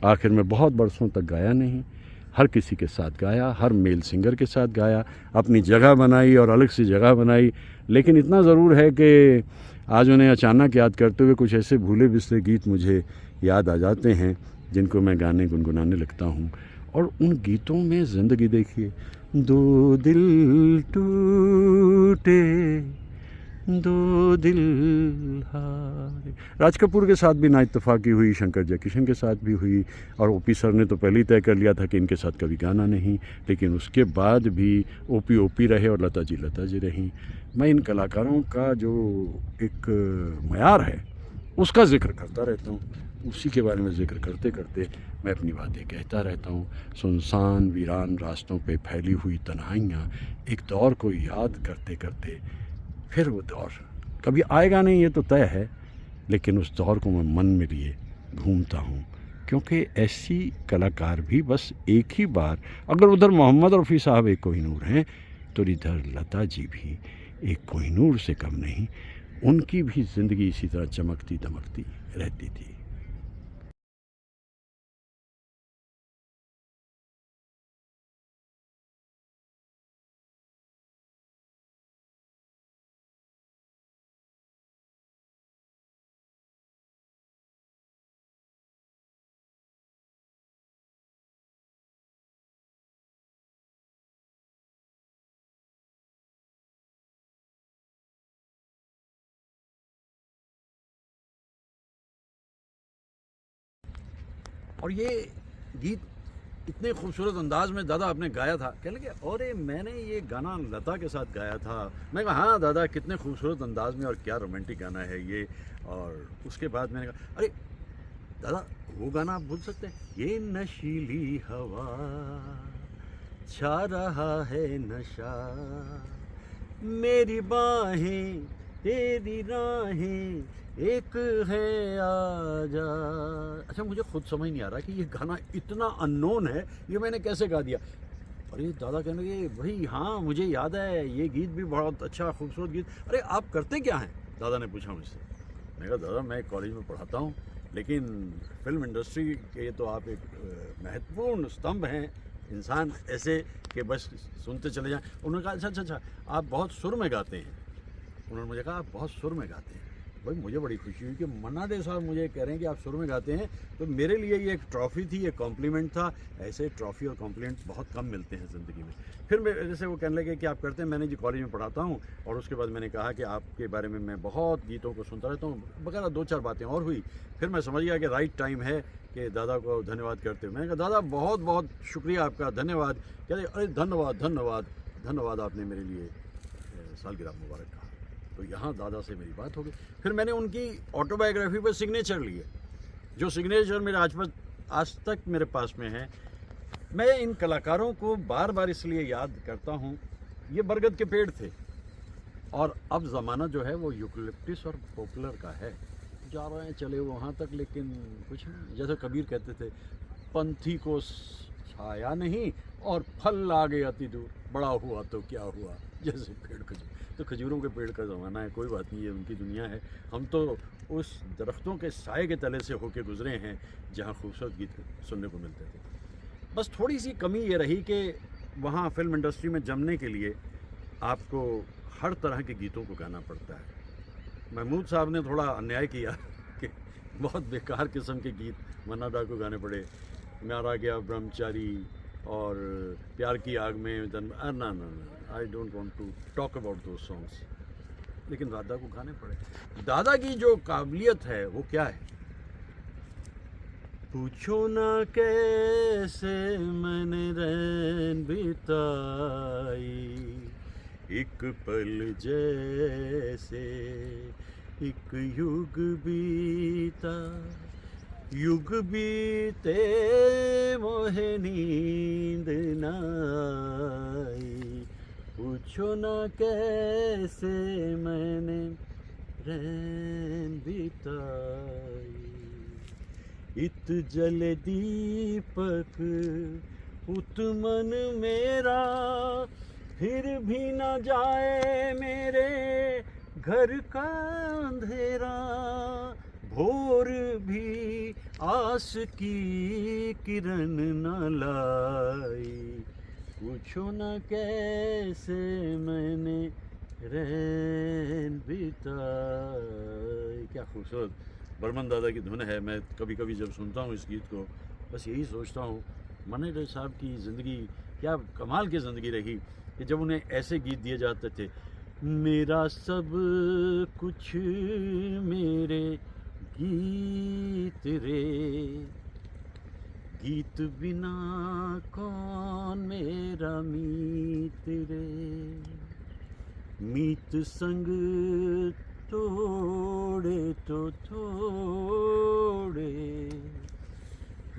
आखिर में बहुत बरसों तक गाया नहीं, हर किसी के साथ गाया, हर मेल सिंगर के साथ गाया, अपनी जगह बनाई और अलग सी जगह बनाई। लेकिन इतना ज़रूर है कि आज उन्हें अचानक याद करते हुए कुछ ऐसे भूले बिसरे गीत मुझे याद आ जाते हैं, जिनको मैं गाने गुनगुनाने लगता हूँ। और उन गीतों में ज़िंदगी देखिए, दो दिल टूटे, दो दिल हारे। राज कपूर के साथ भी नाइत्तेफाकी हुई, शंकर जयकिशन के साथ भी हुई, और ओपी सर ने तो पहले ही तय कर लिया था कि इनके साथ कभी गाना नहीं, लेकिन उसके बाद भी ओपी ओपी रहे और लता जी रहीं। मैं इन कलाकारों का जो एक मयार है, उसका जिक्र करता रहता हूँ, उसी के बारे में जिक्र करते करते मैं अपनी बातें कहता रहता हूँ। सुनसान वीरान रास्तों पे फैली हुई तन्हाइयाँ, एक दौर को याद करते करते, फिर वो दौर कभी आएगा नहीं, ये तो तय है, लेकिन उस दौर को मैं मन में लिए घूमता हूँ, क्योंकि ऐसी कलाकार भी बस एक ही बार, अगर उधर मोहम्मद रफ़ी साहब एक कोहिनूर हैं, तो इधर लता जी भी एक कोहिनूर से कम नहीं। उनकी भी ज़िंदगी इसी तरह चमकती दमकती रहती थी। और ये गीत इतने खूबसूरत अंदाज में दादा आपने गाया था, कह लगे अरे मैंने ये गाना लता के साथ गाया था। मैं कहा हाँ दादा, कितने खूबसूरत अंदाज में और क्या रोमांटिक गाना है ये। और उसके बाद मैंने कहा अरे दादा, वो गाना आप भूल सकते हैं, ये नशीली हवा छा रहा है नशा, मेरी बाहें तेरी राहें एक है आजा। अच्छा, मुझे खुद समझ नहीं आ रहा कि ये गाना इतना अननोन है, ये मैंने कैसे गा दिया। अरे दादा कहने लगे भाई हाँ मुझे याद है, ये गीत भी बहुत अच्छा खूबसूरत गीत। अरे आप करते क्या हैं, दादा ने पूछा मुझसे। मैंने कहा दादा मैं कॉलेज में पढ़ाता हूँ, लेकिन फिल्म इंडस्ट्री के तो आप एक महत्वपूर्ण स्तंभ हैं, इंसान ऐसे कि बस सुनते चले जाएं। उन्होंने कहा अच्छा अच्छा अच्छा आप बहुत सुर में गाते हैं। उन्होंने मुझे कहा आप बहुत सुर में गाते हैं। भाई मुझे बड़ी खुशी हुई कि मन्ना डे साहब मुझे कह रहे हैं कि आप सुर में गाते हैं, तो मेरे लिए ये एक ट्रॉफ़ी थी, एक कॉम्प्लीमेंट था। ऐसे ट्रॉफ़ी और कॉम्प्लीमेंट बहुत कम मिलते हैं ज़िंदगी में। फिर मैं जैसे वो कहने लगे कि आप करते हैं, मैंने जी कॉलेज में पढ़ाता हूँ, और उसके बाद मैंने कहा कि आपके बारे में मैं बहुत गीतों को सुनता रहता हूँ वगैरह, 2-4 बातें और हुई। फिर मैं समझ गया कि राइट टाइम है कि दादा को धन्यवाद करते हुए मैंने कहा दादा बहुत बहुत शुक्रिया आपका, धन्यवाद। कह रहे अरे धन्यवाद धन्यवाद धन्यवाद, आपने मेरे लिए सालगिरह मुबारक कहा। तो यहाँ दादा से मेरी बात हो गई। फिर मैंने उनकी ऑटोबायोग्राफी पर सिग्नेचर लिए, जो सिग्नेचर मेरे आज तक मेरे पास में है। मैं इन कलाकारों को बार बार इसलिए याद करता हूँ, ये बरगद के पेड़ थे और अब ज़माना जो है वो यूकलिप्टिस और पॉपुलर का है। जा रहे हैं चले वहाँ तक, लेकिन कुछ नहीं। जैसे कबीर कहते थे, पंथी को छाया नहीं और फल आ गए अति दूर, बड़ा हुआ तो क्या हुआ, जैसे पेड़ खजूर। तो खजूरों के पेड़ का ज़माना है, कोई बात नहीं, ये उनकी दुनिया है। हम तो उस दरख्तों के साए के तले से होके गुजरे हैं जहाँ खूबसूरत गीत सुनने को मिलते थे। बस थोड़ी सी कमी ये रही कि वहाँ फिल्म इंडस्ट्री में जमने के लिए आपको हर तरह के गीतों को गाना पड़ता है। महमूद साहब ने थोड़ा अन्याय किया कि बहुत बेकार किस्म के गीत मन्ना दा को गाने पड़े, मारा गया ब्रह्मचारी और प्यार की आग में ना ना ना, I don't want to talk about दो सॉन्ग्स। लेकिन दादा को गाने पड़े। दादा की जो काबिलियत है वो क्या है? पूछो ना कैसे मैंने रैन बिताई, एक पल जैसे एक युग बीता, युग बीते मोहे नींद न आई। पूछो ना कैसे मैंने रैन बिताई, इत जल दीपक उत मन मेरा, फिर भी न जाए मेरे घर का अंधेरा, भोर भी आस की किरण न लाई। पूछो न कैसे मैंने रैन बिताई। क्या खूबसूरत बर्मन दादा की धुन है। मैं कभी कभी जब सुनता हूँ इस गीत को, बस यही सोचता हूँ मन्ना डे साहब की ज़िंदगी क्या कमाल की ज़िंदगी रही कि जब उन्हें ऐसे गीत दिए जाते थे, मेरा सब कुछ मेरे गीत रे, गीत बिना कौन मेरा मीत रे, मीत संग तोड़े तो थोड़े,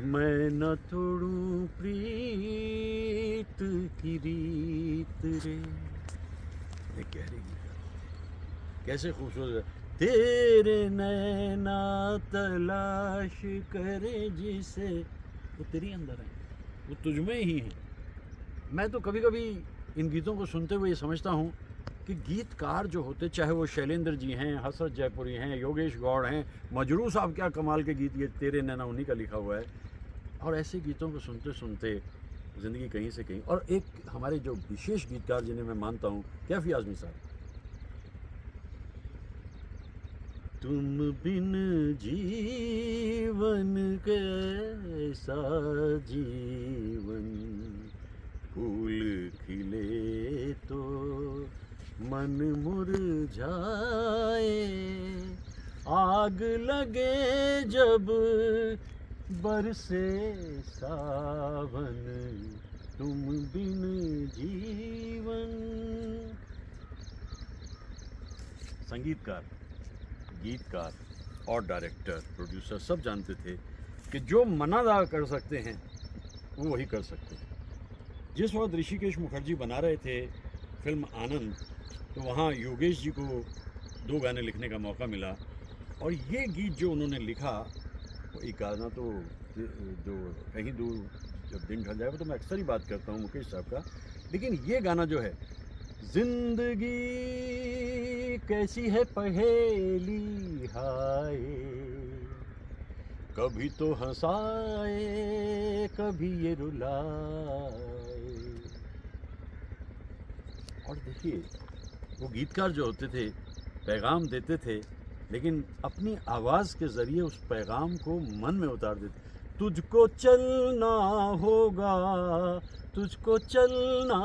मैं न तोड़ूं प्रीत की रीत रे। ये गहरी गीत कैसे खूबसूरत है। तेरे नैना तलाश करे जिसे, वो तेरे अंदर है, वो तुझमें ही है। मैं तो कभी कभी इन गीतों को सुनते हुए ये समझता हूँ कि गीतकार जो होते, चाहे वो शैलेंद्र जी हैं, हसरत जयपुरी हैं, योगेश गौड़ हैं, मजरू साहब, क्या कमाल के गीत, ये तेरे नैना उन्हीं का लिखा हुआ है। और ऐसे गीतों को सुनते सुनते ज़िंदगी कहीं से कहीं। और एक हमारे जो विशेष गीतकार जिन्हें मैं मानता हूँ, कैफी आज़मी साहब, तुम बिन जीवन कैसा जीवन, फूल खिले तो मन मुरझाए, आग लगे जब बरसे सावन, तुम बिन जीवन। संगीतकार, गीतकार और डायरेक्टर, प्रोड्यूसर सब जानते थे कि जो मन्ना दा कर सकते हैं वो वही कर सकते हैं। जिस वक्त ऋषिकेश मुखर्जी बना रहे थे फिल्म आनंद, तो वहाँ योगेश जी को 2 गाने लिखने का मौका मिला। और ये गीत जो उन्होंने लिखा, वो एक गाना तो जो कहीं दूर जब दिन ढल जाए, वो तो मैं अक्सर ही बात करता हूँ मुकेश साहब का, लेकिन ये गाना जो है, जिंदगी कैसी है पहेली हाय, कभी तो हंसाए कभी ये रुलाए। और देखिए वो गीतकार जो होते थे पैगाम देते थे, लेकिन अपनी आवाज़ के ज़रिए उस पैगाम को मन में उतार देते। तुझको चलना होगा, तुझको चलना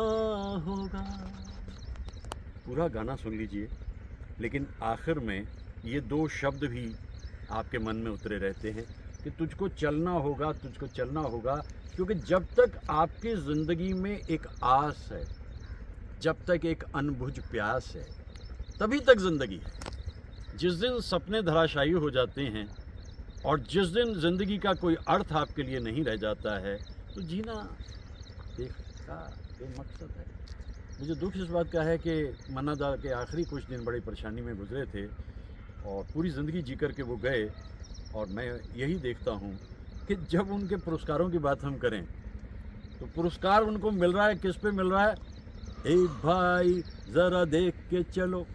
होगा। पूरा गाना सुन लीजिए, लेकिन आखिर में ये दो शब्द भी आपके मन में उतरे रहते हैं कि तुझको चलना होगा, तुझको चलना होगा। क्योंकि जब तक आपकी ज़िंदगी में एक आस है, जब तक एक अनबुझ प्यास है, तभी तक ज़िंदगी है। जिस दिन सपने धराशायी हो जाते हैं और जिस दिन ज़िंदगी का कोई अर्थ आपके लिए नहीं रह जाता है, तो जीना बेमकसद है। मुझे दुख इस बात का है कि मन्ना दा के आखिरी कुछ दिन बड़ी परेशानी में गुजरे थे और पूरी ज़िंदगी जी कर के वो गए। और मैं यही देखता हूँ कि जब उनके पुरस्कारों की बात हम करें तो पुरस्कार उनको मिल रहा है, किस पे मिल रहा है? एक भाई ज़रा देख के चलो,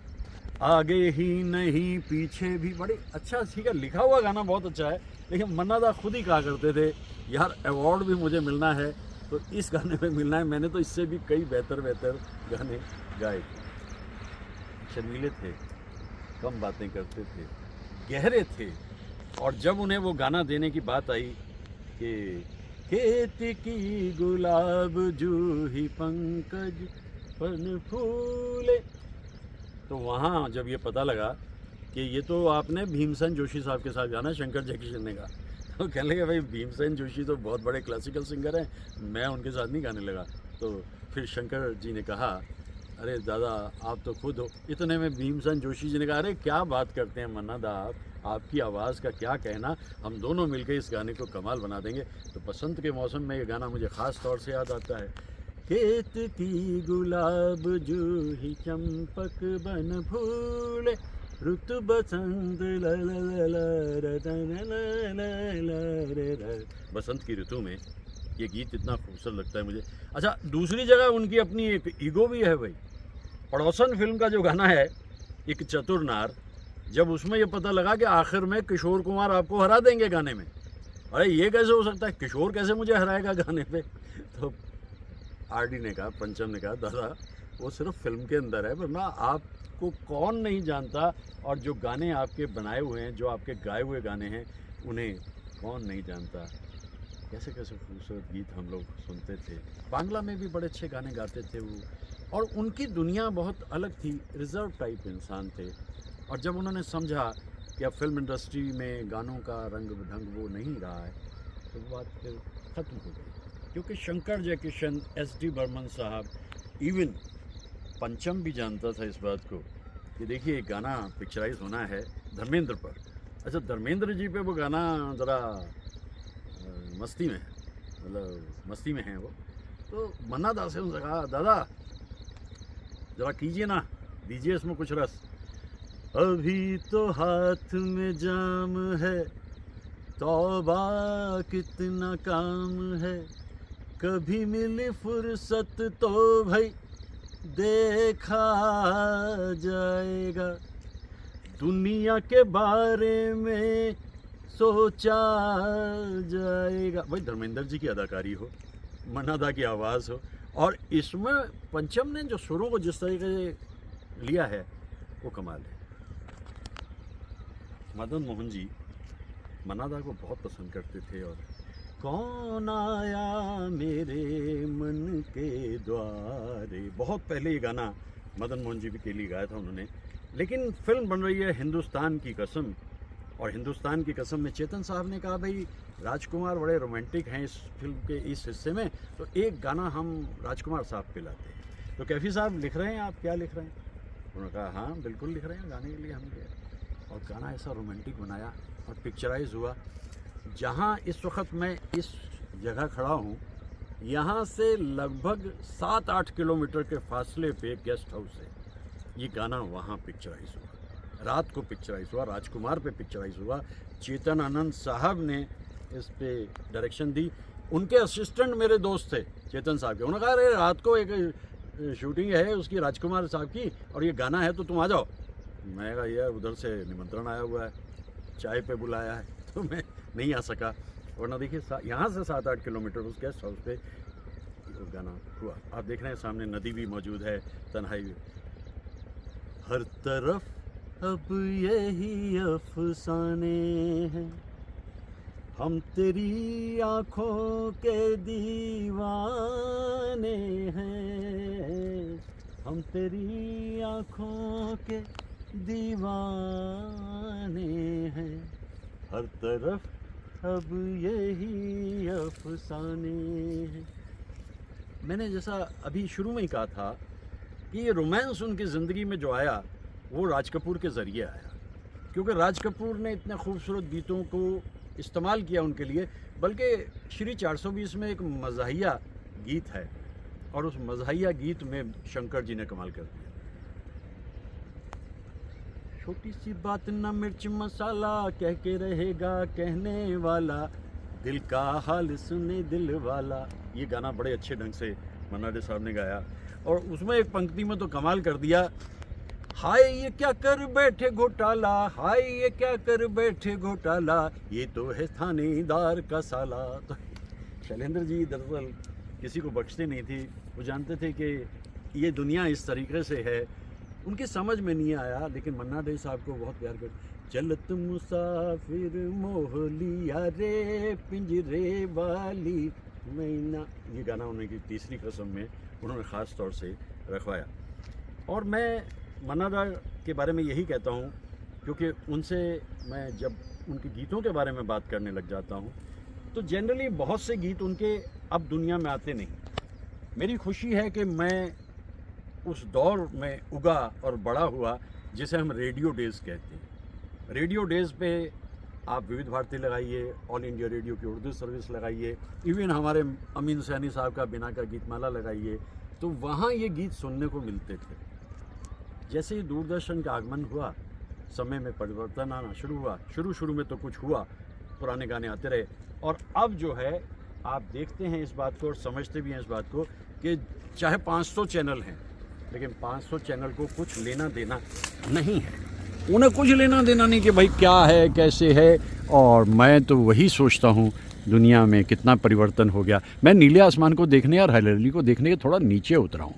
आगे ही नहीं पीछे भी। बड़ी अच्छा, ठीक है, लिखा हुआ गाना बहुत अच्छा है, लेकिन मन्ना दा खुद ही कहा करते थे यार अवार्ड भी मुझे मिलना है तो इस गाने में मिलना है। मैंने तो इससे भी कई बेहतर गाने गाए थे। शर्मीले थे, कम बातें करते थे, गहरे थे। और जब उन्हें वो गाना देने की बात आई कि खेत की गुलाब जूही पंकज पन फूले, तो वहाँ जब ये पता लगा कि ये तो आपने भीमसेन जोशी साहब के साथ गाना शंकर जयकिशन ने गा, तो कहने लगे भाई भीमसेन जोशी तो बहुत बड़े क्लासिकल सिंगर हैं, मैं उनके साथ नहीं गाने लगा। तो फिर शंकर जी ने कहा अरे दादा आप तो खुद हो। इतने में भीमसेन जोशी जी ने कहा अरे क्या बात करते हैं मन्ना दा, आपकी आवाज़ का क्या कहना, हम दोनों मिलकर इस गाने को कमाल बना देंगे। तो बसंत के मौसम में ये गाना मुझे ख़ास तौर से याद आता है। खेत की गुलाब जूही चंपक बन फूले, रुत बसंत बसंत की ऋतु में ये गीत इतना खूबसूरत लगता है मुझे। अच्छा, दूसरी जगह उनकी अपनी एक ईगो भी है भाई। पड़ोसन फिल्म का जो गाना है एक चतुर नार, जब उसमें ये पता लगा कि आखिर में किशोर कुमार आपको हरा देंगे गाने में, अरे ये कैसे हो सकता है, किशोर कैसे मुझे हराएगा गाने पे, तो आरडी ने कहा, पंचम ने कहा दादा वो सिर्फ फिल्म के अंदर है, वरना आपको कौन नहीं जानता, और जो गाने आपके बनाए हुए हैं, जो आपके गाए हुए गाने हैं, उन्हें कौन नहीं जानता। कैसे कैसे खूबसूरत गीत हम लोग सुनते थे। बांग्ला में भी बड़े अच्छे गाने गाते थे वो, और उनकी दुनिया बहुत अलग थी, रिजर्व टाइप इंसान थे। और जब उन्होंने समझा कि अब फिल्म इंडस्ट्री में गानों का रंग ढंग वो नहीं रहा है, तो वो बात फिर ख़त्म हो गई। क्योंकि शंकर जयकिशन, एस.डी. बर्मन साहब, इवन पंचम भी जानता था इस बात को कि देखिए गाना पिक्चराइज होना है धर्मेंद्र पर। अच्छा, धर्मेंद्र जी पे वो गाना ज़रा मस्ती में है, मतलब मस्ती में है वो। तो मन्ना दा से उनसे कहा दादा ज़रा कीजिए ना, दीजिए इसमें कुछ रस। अभी तो हाथ में जाम है, तौबा कितना काम है, कभी मिली फुर्सत तो भाई देखा जाएगा, दुनिया के बारे में सोचा जाएगा। भाई धर्मेंद्र जी की अदाकारी हो, मन्ना दा की आवाज़ हो, और इसमें पंचम ने जो सुरों को जिस तरीके से लिया है वो कमाल है। मदन मोहन जी मन्ना दा को बहुत पसंद करते थे। और कौन आया मेरे मन के द्वारे, बहुत पहले ये गाना मदन मोहन जी के लिए गाया था उन्होंने। लेकिन फिल्म बन रही है हिंदुस्तान की कसम, और हिंदुस्तान की कसम में चेतन साहब ने कहा भाई राजकुमार बड़े रोमांटिक हैं इस फिल्म के इस हिस्से में, तो एक गाना हम राजकुमार साहब पे लाते हैं। तो कैफी साहब लिख रहे हैं, आप क्या लिख रहे हैं? उन्होंने कहा हाँ बिल्कुल लिख रहे हैं, गाने के लिए हम गए। और गाना ऐसा रोमांटिक बनाया और पिक्चराइज हुआ। जहाँ इस वक्त मैं इस जगह खड़ा हूँ, यहाँ से लगभग 7-8 किलोमीटर के फासले पे गेस्ट हाउस है। ये गाना वहाँ पिक्चराइज हुआ, रात को पिक्चराइज हुआ, राजकुमार पे पिक्चराइज हुआ। चेतन आनंद साहब ने इस पे डायरेक्शन दी। उनके असिस्टेंट मेरे दोस्त थे चेतन साहब के, उन्होंने कहा अरे रात को एक शूटिंग है उसकी राजकुमार साहब की और ये गाना है तो तुम आ जाओ। मैं कहा यार उधर से निमंत्रण आया हुआ है, चाय पे बुलाया है, तो नहीं आ सका, वरना देखिए यहाँ से 7-8 किलोमीटर उस गेस्ट हाउस पे गाना हुआ। आप देख रहे हैं सामने नदी भी मौजूद है, तन्हाई भी। हर तरफ अब यही अफसाने हैं, हम तेरी आँखों के दीवाने हैं, हम तेरी आँखों के दीवाने हैं, हर तरफ अब यही अफसाने हैं। मैंने जैसा अभी शुरू में ही कहा था कि ये रोमांस उनकी ज़िंदगी में जो आया वो राज कपूर के ज़रिए आया, क्योंकि राज कपूर ने इतने खूबसूरत गीतों को इस्तेमाल किया उनके लिए। बल्कि श्री 420 में एक मज़ाहिया गीत है और उस मज़ाहिया गीत में शंकर जी ने कमाल कर दिया। छोटी सी बात ना मिर्च मसाला, कह के रहेगा कहने वाला, दिल का हाल सुने दिल वाला। ये गाना बड़े अच्छे ढंग से मन्ना डे साहब ने गाया और उसमें एक पंक्ति में तो कमाल कर दिया, हाय ये क्या कर बैठे घोटाला, हाय ये क्या कर बैठे घोटाला, ये तो है थानेदार का साला। तो शैलेंद्र जी दरअसल किसी को बख्शते नहीं थी, वो जानते थे कि ये दुनिया इस तरीके से है, उनकी समझ में नहीं आया, लेकिन मन्ना डे साहब को बहुत प्यार कर। चलत मुसाफिर मोह लिया रे पिंजरे वाली मैना, ये गाना उनकी तीसरी कसम में उन्होंने ख़ास तौर से रखवाया। और मैं मन्ना डे के बारे में यही कहता हूँ, क्योंकि उनसे मैं जब उनके गीतों के बारे में बात करने लग जाता हूँ तो जनरली बहुत से गीत उनके अब दुनिया में आते नहीं। मेरी खुशी है कि मैं उस दौर में उगा और बड़ा हुआ जिसे हम रेडियो डेज़ कहते हैं। रेडियो डेज़ पे आप विविध भारती लगाइए, ऑल इंडिया रेडियो की उर्दू सर्विस लगाइए, इवन हमारे अमीन सैनी साहब का बिना का गीतमाला लगाइए, तो वहाँ ये गीत सुनने को मिलते थे। जैसे ही दूरदर्शन का आगमन हुआ, समय में परिवर्तन आना शुरू हुआ। शुरू में तो कुछ हुआ, पुराने गाने आते रहे, और अब जो है आप देखते हैं इस बात को और समझते भी हैं इस बात को कि चाहे 500 चैनल हैं, लेकिन 500 चैनल को कुछ लेना देना नहीं है। उन्हें कुछ लेना देना नहीं कि भाई क्या है कैसे है। और मैं तो वही सोचता हूँ दुनिया में कितना परिवर्तन हो गया। मैं नीले आसमान को देखने और हरियाली को देखने के थोड़ा नीचे उतरा हूँ।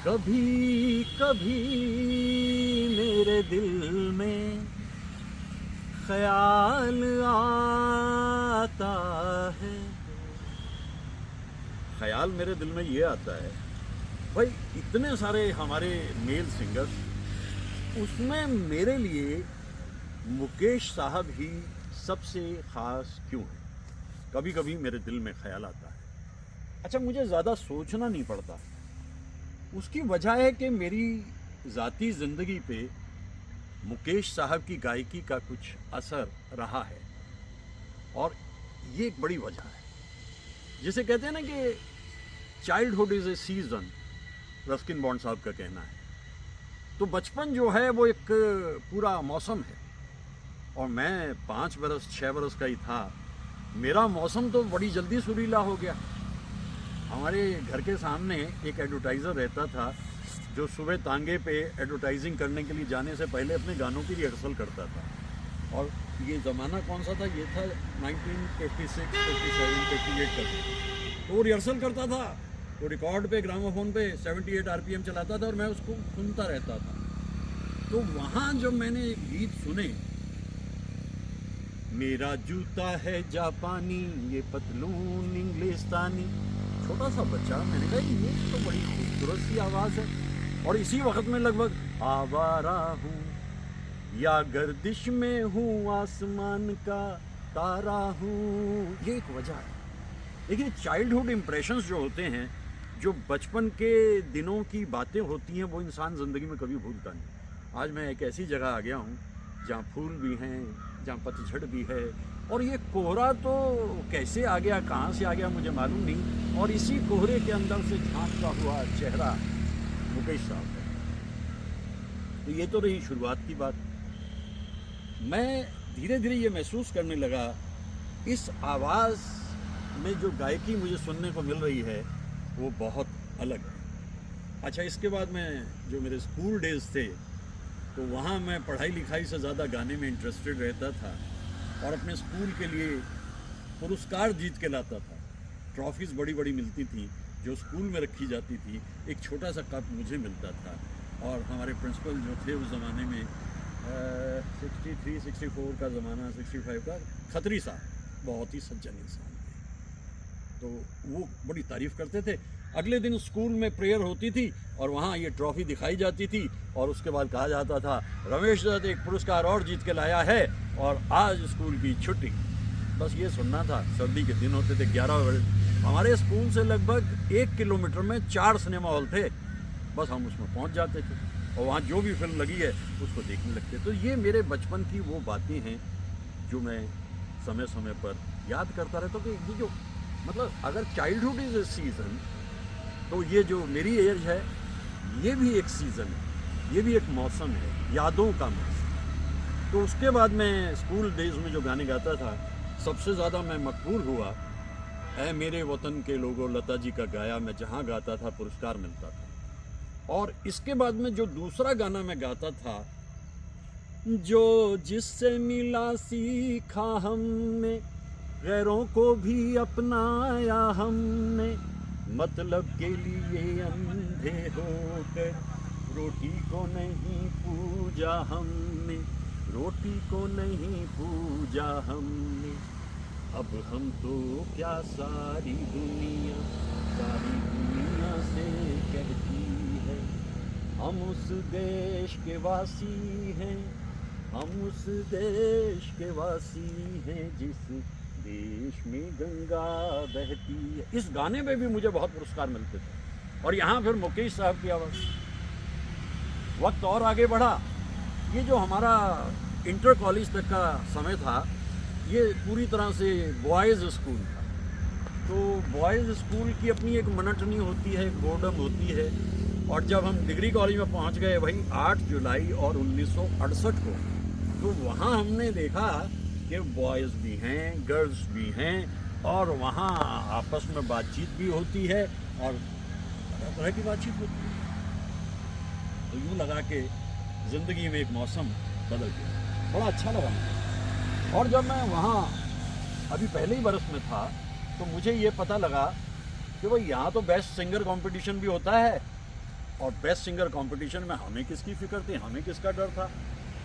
कभी कभी मेरे दिल में ख्याल आता है, ख्याल मेरे दिल में ये आता है, भाई इतने सारे हमारे मेल सिंगर्स, उसमें मेरे लिए मुकेश साहब ही सबसे ख़ास क्यों है? कभी कभी मेरे दिल में ख्याल आता है। अच्छा, मुझे ज़्यादा सोचना नहीं पड़ता। उसकी वजह है कि मेरी ज़ाती ज़िंदगी पे मुकेश साहब की गायकी का कुछ असर रहा है, और ये एक बड़ी वजह है। जिसे कहते हैं ना कि childhood is a season, Ruskin bond साहब का कहना है। तो बचपन जो है वो एक पूरा मौसम है, और मैं 5 बरस 6 बरस का ही था, मेरा मौसम तो बड़ी जल्दी सुरीला हो गया। हमारे घर के सामने एक एडवर्टाइज़र रहता था जो सुबह तांगे पे एडवर्टाइजिंग करने के लिए जाने से पहले अपने गानों की रिहर्सल करता था। और ये ज़माना कौन सा था? ये था 1956, 57, 58 का। तो वो रिहर्सल करता था, वो रिकॉर्ड पे ग्रामोफोन पे 78 RPM चलाता था और मैं उसको सुनता रहता था। तो वहाँ जब मैंने गीत सुने, मेरा जूता है जापानी, ये पतलून इंग्लिस्तानी, छोटा सा बच्चा, मैंने कहा ये तो बड़ी खूबसूरत सी आवाज़ है। और इसी वक्त में लगभग आवारा हूँ या गर्दिश में हूँ, आसमान का तारा हूँ, ये एक वजह है। लेकिन चाइल्डहुड इम्प्रेशंस जो होते हैं, जो बचपन के दिनों की बातें होती हैं, वो इंसान ज़िंदगी में कभी भूलता नहीं। आज मैं एक ऐसी जगह आ गया हूँ जहाँ फूल भी हैं, जहाँ पतझड़ भी है, और ये कोहरा तो कैसे आ गया, कहाँ से आ गया मुझे मालूम नहीं। और इसी कोहरे के अंदर से झांकता हुआ चेहरा मुकेश साहब है। तो ये तो रही शुरुआत की बात। मैं धीरे धीरे ये महसूस करने लगा, इस आवाज़ में जो गायकी मुझे सुनने को मिल रही है वो बहुत अलग है। अच्छा, इसके बाद मैं जो मेरे स्कूल डेज थे तो वहाँ मैं पढ़ाई लिखाई से ज़्यादा गाने में इंटरेस्टेड रहता था और अपने स्कूल के लिए पुरस्कार जीत के लाता था। ट्रॉफीज़ बड़ी बड़ी मिलती थी जो स्कूल में रखी जाती थी, एक छोटा सा कप मुझे मिलता था। और हमारे प्रिंसिपल जो थे उस ज़माने में 63, 64 का ज़माना, 65 का, खत्री साहब बहुत ही सज्जन इंसान थे, तो वो बड़ी तारीफ़ करते थे। अगले दिन स्कूल में प्रेयर होती थी और वहाँ ये ट्रॉफ़ी दिखाई जाती थी और उसके बाद कहा जाता था रमेश दत्त एक पुरस्कार और जीत के लाया है और आज स्कूल की छुट्टी। बस ये सुनना था। सर्दी के दिन होते थे, 11 बजे। हमारे स्कूल से लगभग 1 किलोमीटर में 4 सिनेमा हॉल थे, बस हम उसमें पहुंच जाते थे और वहाँ जो भी फिल्म लगी है उसको देखने लगते। तो ये मेरे बचपन की वो बातें हैं जो मैं समय समय पर याद करता रहता हूँ कि ये जो मतलब अगर चाइल्डहुड इज़ ए सीज़न, तो ये जो मेरी एज है ये भी एक सीज़न है, ये भी एक मौसम है, यादों का मौसम। तो उसके बाद मैं स्कूल डेज में जो गाने गाता था, सबसे ज़्यादा मैं मकबूल हुआ ऐ मेरे वतन के लोगों, लता जी का गाया, मैं जहाँ गाता था पुरस्कार मिलता था। और इसके बाद में जो दूसरा गाना मैं गाता था, जो जिससे मिला सीखा हमने, गैरों को भी अपनाया हमने, मतलब के लिए अंधे होकर रोटी को नहीं पूजा हमने, रोटी को नहीं पूजा हमने। अब हम तो क्या सारी दुनिया से कहती है, हम उस देश के वासी हैं, हम उस देश के वासी हैं जिस देश में गंगा बहती है। इस गाने में भी मुझे बहुत पुरस्कार मिलते थे। और यहाँ फिर मुकेश साहब की आवाज़। वक्त और आगे बढ़ा, ये जो हमारा इंटर कॉलेज तक का समय था ये पूरी तरह से बॉयज़ स्कूल था। तो बॉयज़ स्कूल की अपनी एक मनटनी होती है, एक बोर्डम होती है। और जब हम डिग्री कॉलेज में पहुंच गए वही 8 जुलाई और 1968 को, तो वहाँ हमने देखा कि बॉयज़ भी हैं, गर्ल्स भी हैं और वहाँ आपस में बातचीत भी होती है और तरह तरह की बातचीत होती है। तो यूँ लगा कि ज़िंदगी में एक मौसम बदल गया, बड़ा अच्छा लगा मुझे। और जब मैं वहाँ अभी पहले ही बरस में था तो मुझे ये पता लगा कि भाई यहाँ तो बेस्ट सिंगर कंपटीशन भी होता है और बेस्ट सिंगर कंपटीशन में हमें किसकी फ़िक्र थी, हमें किसका डर था।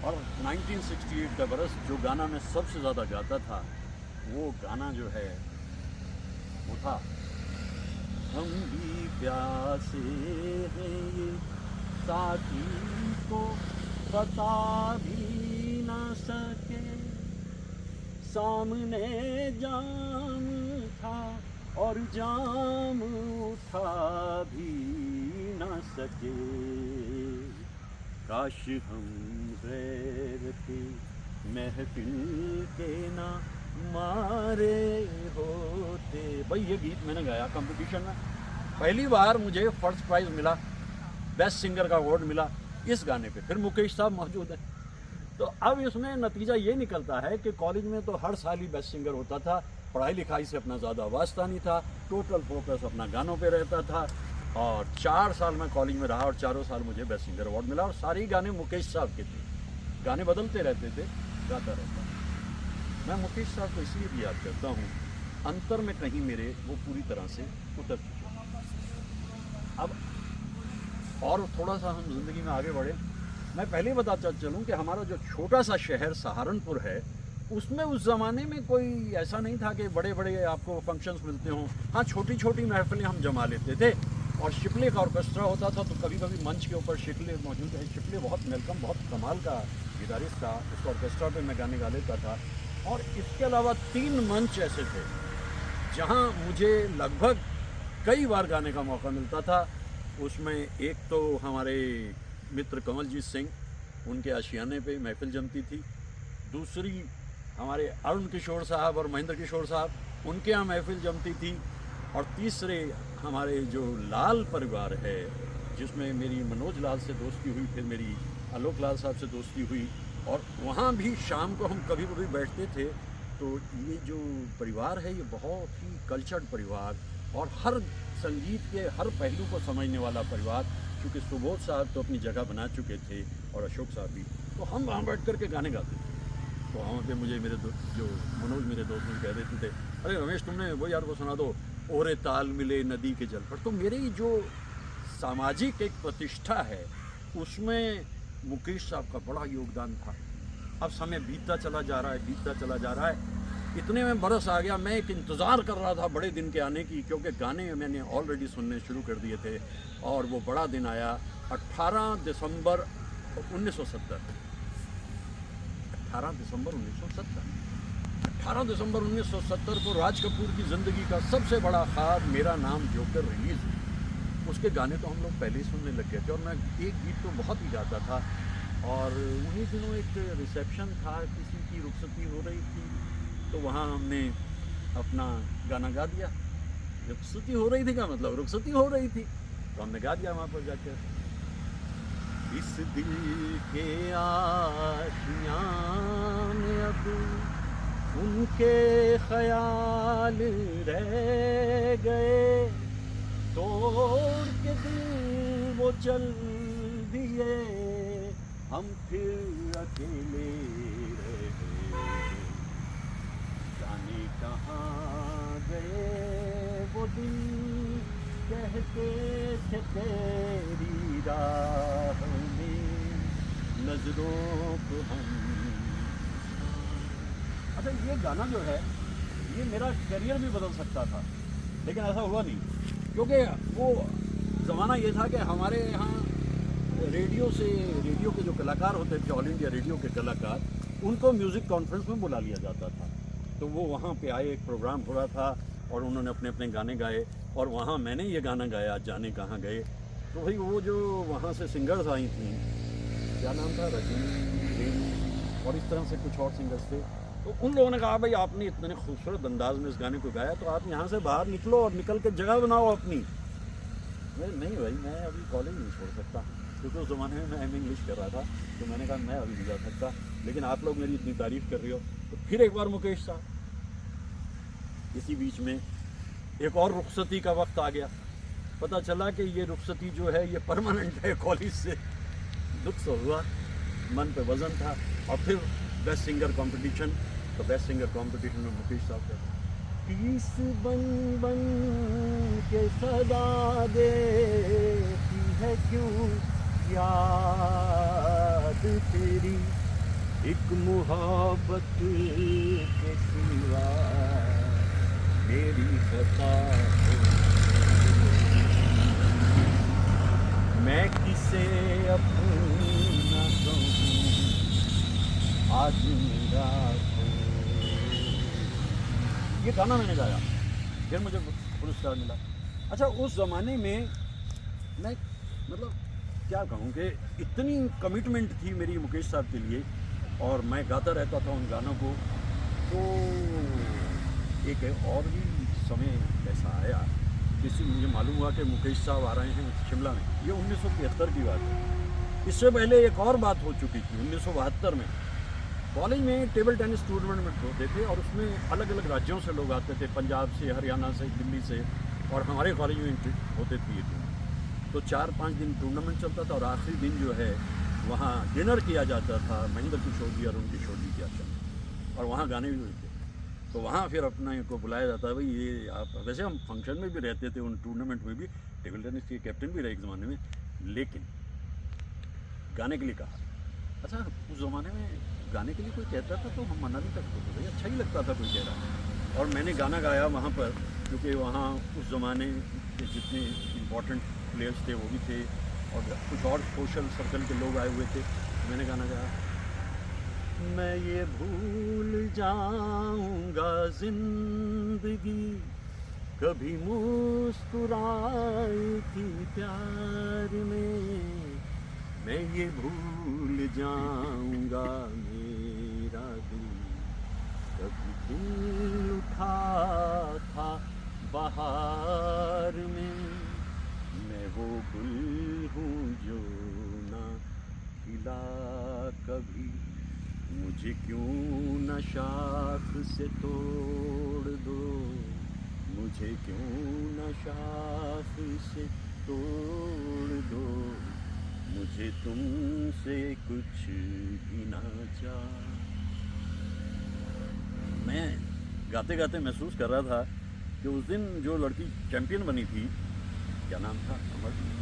और 1968 का बरस, जो गाना मैं सबसे ज़्यादा गाता था वो गाना जो है वो था हम भी प्यासे हैं ये साथी को बता भी ना सके, सामने जाम था और जाम उठा भी ना सके, काश हम गैर थे महफिल के ना मारे होते। भाई ये गीत मैंने गाया कंपटीशन में, पहली बार मुझे फर्स्ट प्राइज़ मिला, बेस्ट सिंगर का अवार्ड मिला इस गाने पे। फिर मुकेश साहब मौजूद हैं। तो अब इसमें नतीजा ये निकलता है कि कॉलेज में तो हर साल ही बेस्ट सिंगर होता था, पढ़ाई लिखाई से अपना ज़्यादा वास्ता नहीं था, टोटल फोकस अपना गानों पे रहता था। और 4 साल मैं कॉलेज में रहा और चारों साल मुझे बेस्ट सिंगर अवार्ड मिला और सारे ही गाने मुकेश साहब के थे। गाने बदलते रहते थे, गाता रहता। मैं मुकेश साहब को इसलिए भी याद करता हूँ, अंतर में कहीं मेरे वो पूरी तरह से उतर चुके। अब और थोड़ा सा हम जिंदगी में आगे बढ़े, मैं पहले ही बताता चलूँ कि हमारा जो छोटा सा शहर सहारनपुर है, उसमें उस ज़माने में कोई ऐसा नहीं था कि बड़े बड़े आपको फंक्शंस मिलते हों। हाँ, छोटी छोटी महफिलें हम जमा लेते थे और शिकले का ऑर्केस्ट्रा होता था, तो कभी कभी मंच के ऊपर शिकले मौजूद है। शिकले बहुत वेलकम, बहुत कमाल का गिटारिस्ट था, उस ऑर्केस्ट्रा पे मैं गाने गा लेता था। और इसके अलावा 3 मंच ऐसे थे जहाँ मुझे लगभग कई बार गाने का मौका मिलता था। उसमें एक तो हमारे मित्र कमलजीत सिंह, उनके आशियाने पे महफिल जमती थी। दूसरी हमारे अरुण किशोर साहब और महेंद्र किशोर साहब, उनके यहाँ महफिल जमती थी। और तीसरे हमारे जो लाल परिवार है, जिसमें मेरी मनोज लाल से दोस्ती हुई, फिर मेरी आलोक लाल साहब से दोस्ती हुई, और वहाँ भी शाम को हम कभी कभी बैठते थे, तो ये जो परिवार है ये बहुत ही कल्चर्ड परिवार और हर संगीत के हर पहलू को समझने वाला परिवार, क्योंकि सुबोध साहब तो अपनी जगह बना चुके थे और अशोक साहब भी, तो हम वहाँ बैठ कर के गाने गाते थे। तो वहाँ पे मुझे मेरे जो मनोज मेरे दोस्त मुझे कह देते थे, अरे रमेश तुमने वो यार वो सुना दो, ओरे ताल मिले नदी के जल पर। तो मेरी जो सामाजिक एक प्रतिष्ठा है उसमें मुकेश साहब का बड़ा योगदान था। अब समय बीतता चला जा रहा है, बीतता चला जा रहा है, इतने में बरस आ गया। मैं एक इंतज़ार कर रहा था बड़े दिन के आने की, क्योंकि गाने मैंने ऑलरेडी सुनने शुरू कर दिए थे और वो बड़ा दिन आया 18 दिसंबर 1970। 18 दिसंबर 1970 18 दिसंबर 1970 को राज कपूर की ज़िंदगी का सबसे बड़ा ख्वाब मेरा नाम जोकर रिलीज़ हुई। उसके गाने तो हम लोग पहले ही सुनने लग गए थे और मैं एक गीत तो बहुत ही गाता था। और उन्हीं दिनों एक रिसेप्शन था, किसी की रुखसती हो रही थी, तो वहाँ हमने अपना गाना गा दिया। रुखसती हो रही थी, क्या मतलब रुखसती हो रही थी, तो हमने गा दिया वहाँ पर जाकर। इस दिल के आशियाँ में अब उनके ख्याल रह गए, तोड़ के दिल वो चल दिए, हम फिर अकेले रह गए। जाने कहाँ गए वो दिन, कहते थे तेरी राह में नजरों को हम। अच्छा, ये गाना जो है ये मेरा करियर भी बदल सकता था, लेकिन ऐसा हुआ नहीं, क्योंकि वो ज़माना ये था कि हमारे यहाँ रेडियो के जो कलाकार होते थे, ऑल इंडिया रेडियो के कलाकार, उनको म्यूज़िक कॉन्फ्रेंस में बुला लिया जाता था। तो वो वहाँ पे आए, एक प्रोग्राम हो रहा था और उन्होंने अपने अपने गाने गाए और वहाँ मैंने ये गाना गाया, जाने कहाँ गए। तो भाई वो जो वहाँ से सिंगर्स आई थी, क्या नाम था, रजनी और इस तरह से कुछ और सिंगर्स थे, तो उन लोगों ने कहा भाई आपने इतने खूबसूरत अंदाज में इस गाने को गाया, तो आप यहाँ से बाहर निकलो और निकल के जगह बनाओ अपनी। नहीं भाई, मैं अभी कॉलेज नहीं छोड़ सकता, क्योंकि उस ज़माने में मैं एम इंग्लिश कर रहा था, तो मैंने कहा मैं अभी नहीं जा सकता, लेकिन आप लोग मेरी इतनी तारीफ़ कर रही हो। तो फिर एक बार मुकेश साहब, इसी बीच में एक और रुखसती का वक्त आ गया। पता चला कि ये रुखसती जो है ये परमानेंट है कॉलेज से। दुख तो हुआ, मन पे वज़न था। और फिर बेस्ट सिंगर कंपटीशन, तो बेस्ट सिंगर कंपटीशन में मुकेश साहब थे। पीस बन बन के सदा देती है क्यों याद तेरी, एक मुहब्बत के सिवा मेरी खता है। मैं किसे अपना कहूँ आज मेरा हो। ये गाना मैंने गाया, फिर मुझे पुरस्कार मिला। अच्छा, उस ज़माने में मैं मतलब क्या कहूँ कि इतनी कमिटमेंट थी मेरी मुकेश साहब के लिए, और मैं गाता रहता था उन गानों को। तो एक और भी समय ऐसा आया, जिससे मुझे मालूम हुआ कि मुकेश साहब आ रहे हैं शिमला में। ये 1973 की बात है। इससे पहले एक और बात हो चुकी थी 1972 में। कॉलेज में टेबल टेनिस टूर्नामेंट होते थे और उसमें अलग अलग राज्यों से लोग आते थे, पंजाब से, हरियाणा से, दिल्ली से, और हमारे कॉलेज में होते थे ये टूर्नामेंट। तो 4-5 दिन टूर्नामेंट चलता था और आखिरी दिन जो है वहाँ डिनर किया जाता था महेंद्र किशोर जी और उनकी किशोर जी के आश्रम, और वहाँ गाने भी हुए थे। तो वहाँ फिर अपना को बुलाया जाता है, भाई ये आप, वैसे हम फंक्शन में भी रहते थे, उन टूर्नामेंट में भी टेबल टेनिस के कैप्टन भी रहे एक ज़माने में, लेकिन गाने के लिए कहा। अच्छा, उस ज़माने में गाने के लिए कोई कहता था तो हम मना नहीं करते थे, भाई अच्छा ही लगता था कोई कह रहा। और मैंने गाना गाया वहाँ पर, क्योंकि वहाँ उस ज़माने के जितने इम्पोर्टेंट प्लेयर्स थे वो भी थे और कुछ और सोशल सर्कल के लोग आए हुए थे। मैंने गाना गाया, मैं ये भूल जाऊंगा जिंदगी कभी मुस्कुराई थी प्यार में, मैं ये भूल जाऊंगा मेरा दिल कभी दिल उठा था बहार में, मैं वो गुल हूँ जो ना खिला कभी मुझे क्यों न शाख से तोड़ दो, मुझे क्यों न शाख से तोड़ दो, मुझे तुमसे कुछ भी ना चाह। मैं गाते गाते महसूस कर रहा था कि उस दिन जो लड़की चैंपियन बनी थी, क्या नाम था,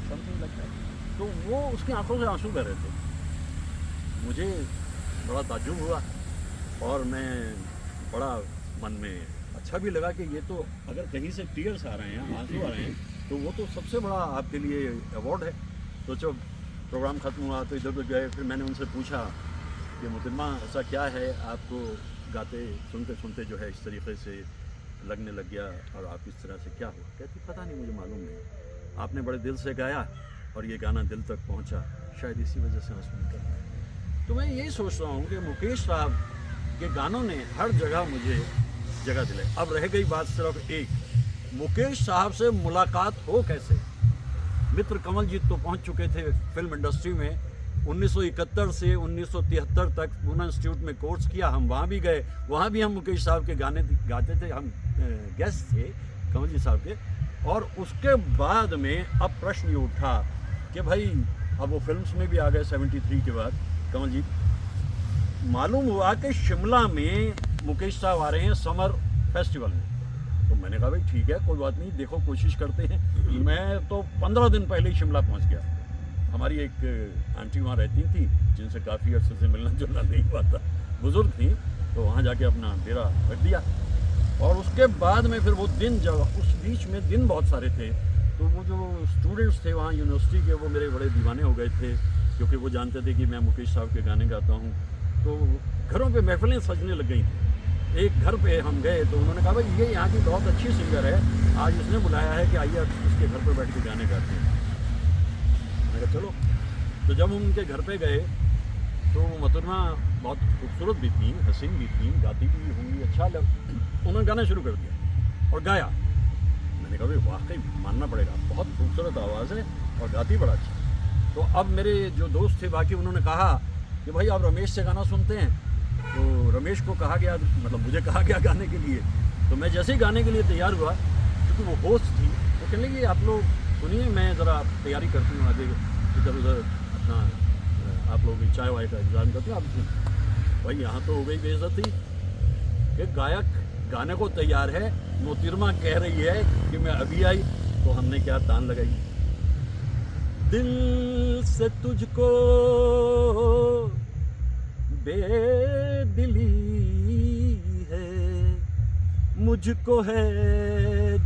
समथिंग लगता है, तो वो उसकी आंखों से आंसू बह रहे थे। मुझे बड़ा ताज्जुब हुआ और मैं बड़ा मन में अच्छा भी लगा कि ये तो अगर कहीं से टीयर्स आ रहे हैं, आंसू आ रहे हैं, तो वो तो सबसे बड़ा आपके लिए अवार्ड है। तो जब प्रोग्राम ख़त्म हुआ तो इधर उधर गए, फिर मैंने उनसे पूछा कि मोहतरमा ऐसा क्या है आपको गाते सुनते सुनते जो है इस तरीके से लगने लग गया और आप इस तरह से क्या हुआ? कहती पता नहीं, मुझे मालूम नहीं, आपने बड़े दिल से गाया और ये गाना दिल तक पहुंचा, शायद इसी वजह से आंसू निकल गए। तो मैं यही सोच रहा हूँ कि मुकेश साहब के गानों ने हर जगह मुझे जगह दिलाई। अब रह गई बात सिर्फ एक, मुकेश साहब से मुलाकात हो कैसे। मित्र कमलजीत तो पहुंच चुके थे फिल्म इंडस्ट्री में, 1971 से 1973 तक पूना इंस्टीट्यूट में कोर्स किया, हम वहाँ भी गए, वहाँ भी हम मुकेश साहब के गाने गाते थे, हम गेस्ट थे कमलजीत साहब के। और उसके बाद में अब प्रश्न ये उठा कि भाई अब वो फिल्म्स में भी आ गए 73 के बाद कमलजीत, मालूम हुआ कि शिमला में मुकेश साहब आ रहे हैं समर फेस्टिवल में। तो मैंने कहा भाई ठीक है, कोई बात नहीं, देखो कोशिश करते हैं। मैं तो 15 दिन पहले ही शिमला पहुंच गया। हमारी एक आंटी वहाँ रहती थी जिनसे काफ़ी अर्से से मिलना जुलना नहीं हुआ था, बुज़ुर्ग थी, तो वहाँ जाके अपना डेरा रख दिया। और उसके बाद में फिर वो दिन, जब उस बीच में दिन बहुत सारे थे, तो वो जो स्टूडेंट्स थे वहाँ यूनिवर्सिटी के, वो मेरे बड़े दीवाने हो गए थे, क्योंकि वो जानते थे कि मैं मुकेश साहब के गाने गाता हूँ। तो घरों पे महफिलें सजने लग गई थी। एक घर पे हम गए तो उन्होंने कहा भाई ये यहाँ की बहुत अच्छी सिंगर है, आज उसने बुलाया है कि आइए उसके घर पर बैठ के गाने गाते हैं। मैंने कहा चलो। तो जब हम उनके घर पे गए तो मोहतरमा बहुत खूबसूरत भी थी, हसीन भी थी, गाती भी होंगी, अच्छा उन्होंने गाना शुरू कर दिया और गाया। मैंने कहा भाई वाकई मानना पड़ेगा, बहुत खूबसूरत आवाज़ है और गाती बड़ा अच्छा। तो अब मेरे जो दोस्त थे बाकी, उन्होंने कहा कि भाई आप रमेश से गाना सुनते हैं। तो रमेश को कहा गया, मतलब मुझे कहा गया गाने के लिए। तो मैं जैसे ही गाने के लिए तैयार हुआ, क्योंकि वो होस्ट थी, तो कहने लगी आप लोग सुनिए, मैं ज़रा तैयारी करती हूँ, आगे इधर उधर अपना आप लोग चाय वाय का इंतजाम करते हो। आप भाई यहाँ तो हो गई बेइज्जती कि गायक गाने को तैयार है, मोहतरमा कह रही है कि मैं अभी आई। तो हमने क्या तान लगाई, दिल से तुझको बेदिली है, मुझको है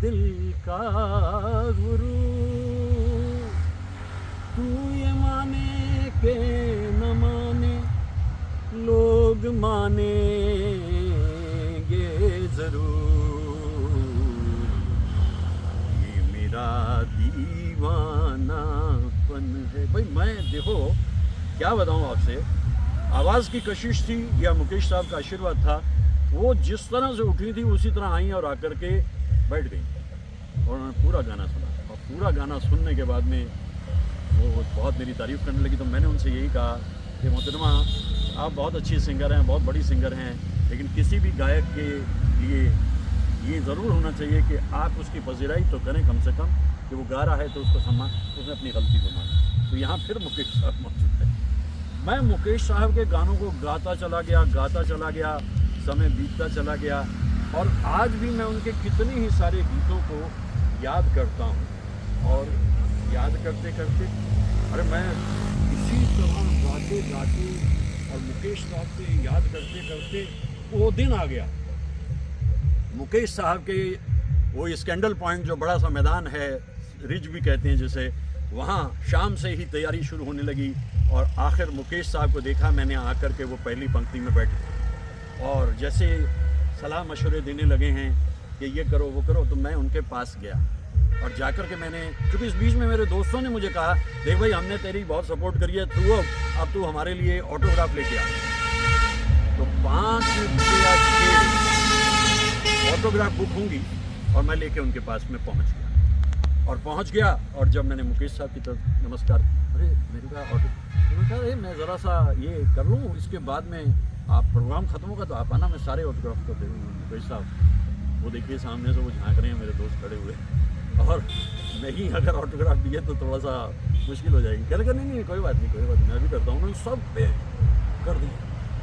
दिल का गुरूर, तू ये माने के न माने, लोग मानेंगे जरूर, ये मेरा दीवानापन है। भाई मैं देखो क्या बताऊं आपसे, आवाज़ की कशिश थी या मुकेश साहब का आशीर्वाद था, वो जिस तरह से उठी थी उसी तरह आई और आकर के बैठ गई और उन्होंने पूरा गाना सुना। और पूरा गाना सुनने के बाद में वो बहुत मेरी तारीफ़ करने लगी। तो मैंने उनसे यही कहा कि मोहतरमा आप बहुत अच्छी सिंगर हैं, बहुत बड़ी सिंगर हैं, लेकिन किसी भी गायक के लिए ये ज़रूर होना चाहिए कि आप उसकी पजीराई तो करें, कम से कम कि वो गा रहा है तो उसको सम्मान, उसने अपनी गलती को माना। तो यहाँ फिर मुकेश साहब मौजूद है। मैं मुकेश साहब के गानों को गाता चला गया, समय बीतता चला गया, और आज भी मैं उनके कितने ही सारे गीतों को याद करता हूँ। और याद करते करते अरे मैं इसी तरह गाते और मुकेश साहब से याद करते करते वो दिन आ गया। मुकेश साहब के वो स्कैंडल पॉइंट जो बड़ा सा मैदान है, रिज भी कहते हैं जिसे, वहाँ शाम से ही तैयारी शुरू होने लगी। और आखिर मुकेश साहब को देखा मैंने आकर के, वो पहली पंक्ति में बैठे और जैसे सलाह मशवरे देने लगे हैं कि ये करो वो करो, तो मैं उनके पास गया और जाकर के मैंने, क्योंकि इस बीच में मेरे दोस्तों ने मुझे कहा देख भाई हमने तेरी बहुत सपोर्ट करी है, तू अब तू हमारे लिए ऑटोग्राफ लेके आ। तो 5 या 6 ऑटोग्राफ बुक होंगी और मैं लेके उनके पास में पहुंच गया। और जब मैंने मुकेश साहब की तरफ नमस्कार, अरे मेरे का ऑटो, मैंने कहा अरे मैं ज़रा सा ये कर लूँ, इसके बाद में आप प्रोग्राम खत्म होगा तो आप आना, मैं सारे ऑटोग्राफ कर दूँगा मुकेश साहब। वो देखिए सामने से वो झाँक रहे हैं मेरे दोस्त खड़े हुए, और नहीं अगर ऑटोग्राफ दिए तो थोड़ा सा मुश्किल हो जाएगी। कह नहीं नहीं कोई बात नहीं, कोई बात नहीं, मैं भी करता हूँ। उन्होंने सब पे कर दिया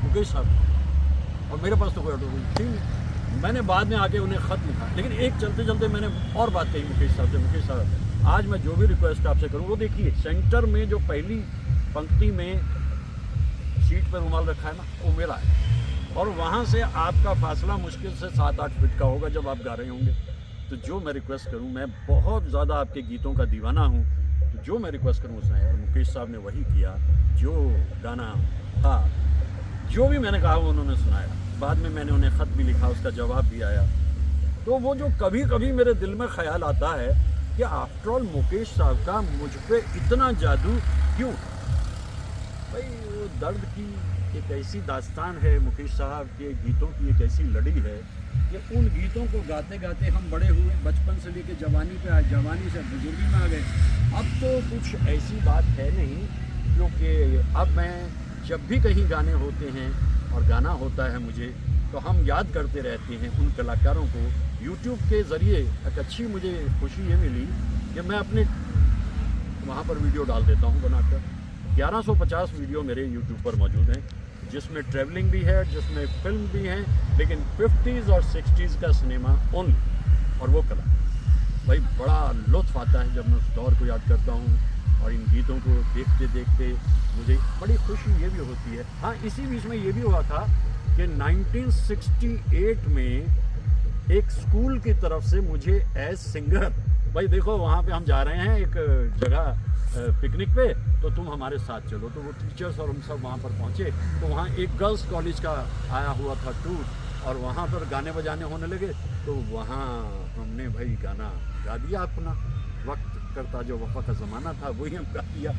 मुकेश साहब, और मेरे पास तो कोई ऑटोग्राफ थी नहीं। मैंने बाद में आके उन्हें ख़त लिखा, लेकिन एक चलते चलते मैंने और बात कही मुकेश साहब से, मुकेश साहब आज मैं जो भी रिक्वेस्ट आपसे करूँ, वो देखिए सेंटर में जो पहली पंक्ति में सीट पर रुमाल रखा है ना, वो मेरा है, और वहाँ से आपका फासला मुश्किल से 7-8 फीट का होगा जब आप गा रहे होंगे। तो जो मैं रिक्वेस्ट करूँ, मैं बहुत ज़्यादा आपके गीतों का दीवाना हूँ, तो जो मैं रिक्वेस्ट करूँ उसने, और मुकेश साहब ने वही किया। जो गाना था, जो भी मैंने कहा वो उन्होंने सुनाया। बाद में मैंने उन्हें ख़त भी लिखा, उसका जवाब भी आया। तो वो जो कभी कभी मेरे दिल में ख्याल आता है कि आफ्टर ऑल मुकेश साहब का मुझ पे इतना जादू क्यों? भाई वो दर्द की एक ऐसी दास्तान है, मुकेश साहब के गीतों की एक ऐसी लड़ी है कि उन गीतों को गाते गाते हम बड़े हुए, बचपन से लेके जवानी पे आए, जवानी से बुजुर्गी में आ गए। अब तो कुछ ऐसी बात है नहीं, क्योंकि अब मैं जब भी कहीं गाने होते हैं और गाना होता है मुझे, तो हम याद करते रहते हैं उन कलाकारों को। यूट्यूब के ज़रिए एक अच्छी मुझे खुशी ये मिली कि मैं अपने वहाँ पर वीडियो डाल देता हूँ बनाकर। 1150 वीडियो मेरे यूट्यूब पर मौजूद हैं, जिसमें ट्रैवलिंग भी है, जिसमें फिल्म भी हैं, लेकिन 50s और 60s का सिनेमा ओनली, और वो कला। भाई बड़ा लुत्फ़ आता है जब मैं उस दौर को याद करता हूँ, और इन गीतों को देखते देखते मुझे बड़ी खुशी ये भी होती है। हाँ, इसी बीच में ये भी हुआ था कि 1968 में एक स्कूल की तरफ से मुझे एज सिंगर, भाई देखो वहाँ पे हम जा रहे हैं एक जगह पिकनिक पे, तो तुम हमारे साथ चलो। तो वो टीचर्स और हम सब वहाँ पर पहुँचे, तो वहाँ एक गर्ल्स कॉलेज का आया हुआ था टूर, और वहाँ पर गाने बजाने होने लगे। तो वहाँ हमने भाई गाना गा दिया, अपना वक्त करता जो वफा का ज़माना था वही हम गा दिया,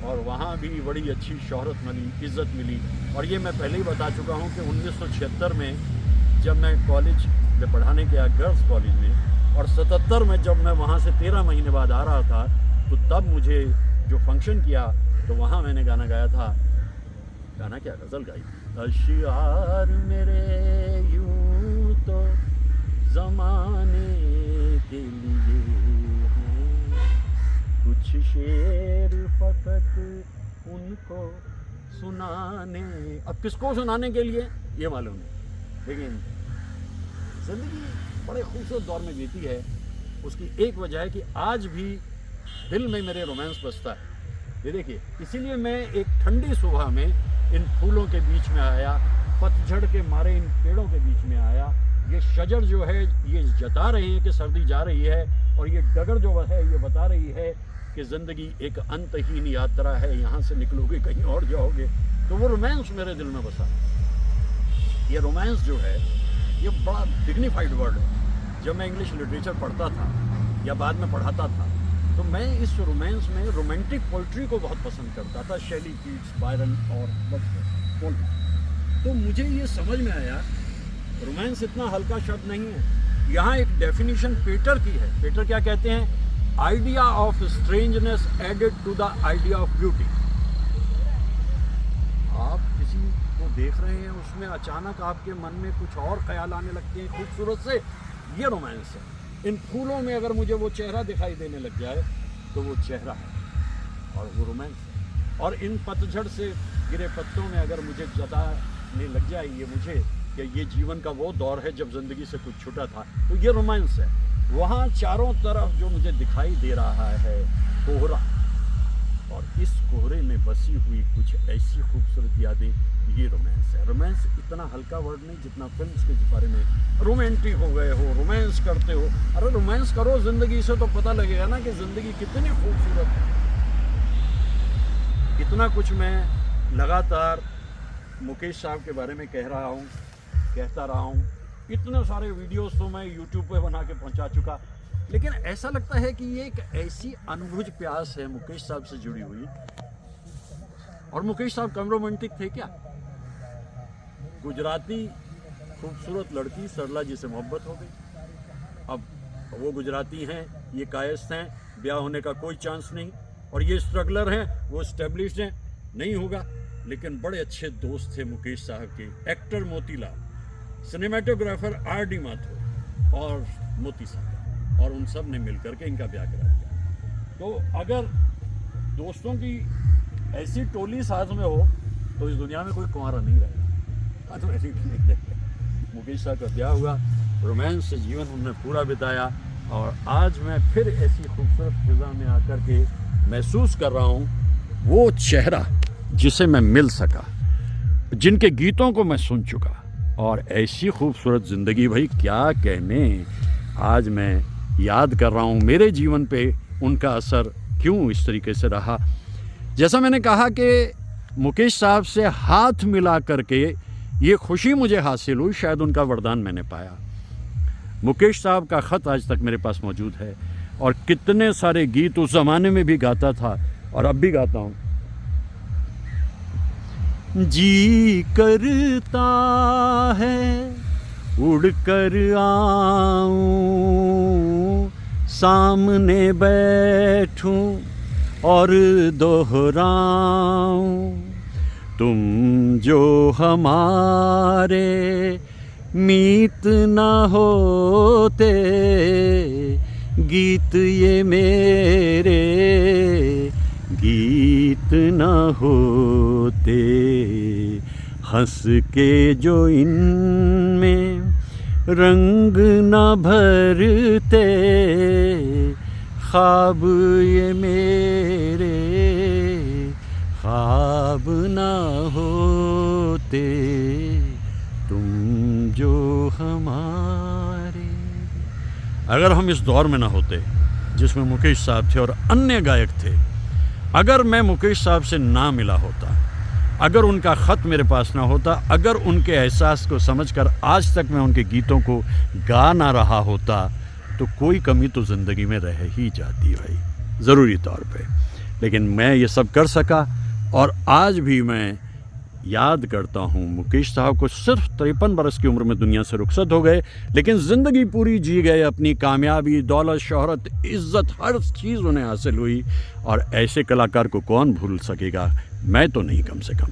और वहाँ भी बड़ी अच्छी शोहरत मिली, इज़्ज़त मिली। और ये मैं पहले ही बता चुका हूँ कि 1976 में जब मैं कॉलेज में पढ़ाने गया गर्ल्स कॉलेज में, और 77 में जब मैं वहाँ से 13 महीने बाद आ रहा था, तो तब मुझे जो फंक्शन किया तो वहाँ मैंने गाना गाया था। गाना क्या, गज़ल गाई थी। अशियार मेरे यूं तो ज़माने के लिए हैं, कुछ शेर फ़कत उनको सुनाने। अब किसको सुनाने के लिए ये मालूम नहीं, लेकिन ज़िंदगी बड़े खूबसूरत दौर में बीती है। उसकी एक वजह है कि आज भी दिल में मेरे रोमांस बसता है। ये देखिए, इसीलिए मैं एक ठंडी सुबह में इन फूलों के बीच में आया, पतझड़ के मारे इन पेड़ों के बीच में आया। ये शजर जो है ये जता रही है कि सर्दी जा रही है, और ये डगर जो है ये बता रही है कि ज़िंदगी एक अंतहीन यात्रा है, यहाँ से निकलोगे कहीं और जाओगे। तो वो रोमांस मेरे दिल में बसा। ये रोमांस जो है ये बड़ा डिग्निफाइड वर्ड है। जब मैं इंग्लिश लिटरेचर पढ़ता था या बाद में पढ़ाता था, तो मैं इस रोमांस में रोमांटिक पोइट्री को बहुत पसंद करता था, शेली, कीट्स, बायरन और वर्ड्सवर्थ। तो मुझे ये समझ में आया रोमांस इतना हल्का शब्द नहीं है। यहाँ एक डेफिनेशन पेटर की है। पेटर क्या कहते हैं? Idea of strangeness added to the idea of beauty. आप किसी को देख रहे हैं, उसमें अचानक आपके मन में कुछ और ख्याल आने लगते हैं खूबसूरत से, ये रोमांस है। इन फूलों में अगर मुझे वो चेहरा दिखाई देने लग जाए तो वो चेहरा है और वो रोमांस है। और इन पतझड़ से गिरे पत्तों में अगर मुझे जताने लग जाए ये मुझे कि ये जीवन का वो दौर है जब ज़िंदगी से कुछ छूटा था, तो ये रोमांस है। वहाँ चारों तरफ जो मुझे दिखाई दे रहा है कोहरा, और इस कोहरे में बसी हुई कुछ ऐसी खूबसूरत यादें, ये रोमांस है। रोमांस इतना हल्का वर्ड नहीं जितना फिल्म्स के बारे में रोमांटिक हो गए हो, रोमांस करते हो। अरे रोमांस करो ज़िंदगी से तो पता लगेगा ना कि ज़िंदगी कितनी खूबसूरत है। इतना कुछ मैं लगातार मुकेश साहब के बारे में कहता रहा हूँ। इतने सारे वीडियोस तो मैं यूट्यूब पे बना के पहुँचा चुका, लेकिन ऐसा लगता है कि ये एक ऐसी अनुभुज प्यास है मुकेश साहब से जुड़ी हुई। और मुकेश साहब कम रोमांटिक थे क्या? गुजराती खूबसूरत लड़की सरला जी से मोहब्बत हो गई। अब वो गुजराती हैं, ये कायस्थ हैं, ब्याह होने का कोई चांस नहीं। और ये स्ट्रगलर हैं, वो स्टेब्लिश्ड हैं। नहीं होगा, लेकिन बड़े अच्छे दोस्त थे मुकेश साहब के। Actor Motilal, cinematographer R.D. Mathur और मोती साहब, और उन सब ने मिलकर के इनका ब्याह करा दिया। तो अगर दोस्तों की ऐसी टोली साथ में हो तो इस दुनिया में कोई कुंवारा नहीं रहेगा। तो ऐसी नहीं रहेगा। मुकेश साहब का ब्याह हुआ, रोमांस से जीवन उन्होंने पूरा बिताया, और आज मैं फिर ऐसी खूबसूरत फिजा में आकर के महसूस कर रहा हूँ वो चेहरा जिसे मैं मिल सका, जिनके गीतों को मैं सुन चुका, और ऐसी खूबसूरत ज़िंदगी, भाई क्या कहने। आज मैं याद कर रहा हूँ मेरे जीवन पे उनका असर क्यों इस तरीके से रहा। जैसा मैंने कहा कि मुकेश साहब से हाथ मिला करके ये खुशी मुझे हासिल हुई, शायद उनका वरदान मैंने पाया। मुकेश साहब का ख़त आज तक मेरे पास मौजूद है, और कितने सारे गीत उस ज़माने में भी गाता था और अब भी गाता हूँ। जी करता है उड़कर आऊं, सामने बैठूं और दोहराऊं, तुम जो हमारे मीत न होते, गीत ये मेरे गीत न होते, हंस के जो इनमें रंग न भरते, ख्वाब ये मेरे ख्वाब न होते, तुम जो हमारे। अगर हम इस दौर में ना होते जिसमें मुकेश साहब थे और अन्य गायक थे, अगर मैं मुकेश साहब से ना मिला होता, अगर उनका ख़त मेरे पास ना होता, अगर उनके एहसास को समझकर आज तक मैं उनके गीतों को गा ना रहा होता, तो कोई कमी तो ज़िंदगी में रह ही जाती भाई, ज़रूरी तौर पे। लेकिन मैं ये सब कर सका, और आज भी मैं याद करता हूँ मुकेश साहब को। सिर्फ 53 बरस की उम्र में दुनिया से रुखसत हो गए, लेकिन ज़िंदगी पूरी जी गए। अपनी कामयाबी, दौलत, शोहरत, इज़्ज़त, हर चीज़ उन्हें हासिल हुई, और ऐसे कलाकार को कौन भूल सकेगा। मैं तो नहीं, कम से कम।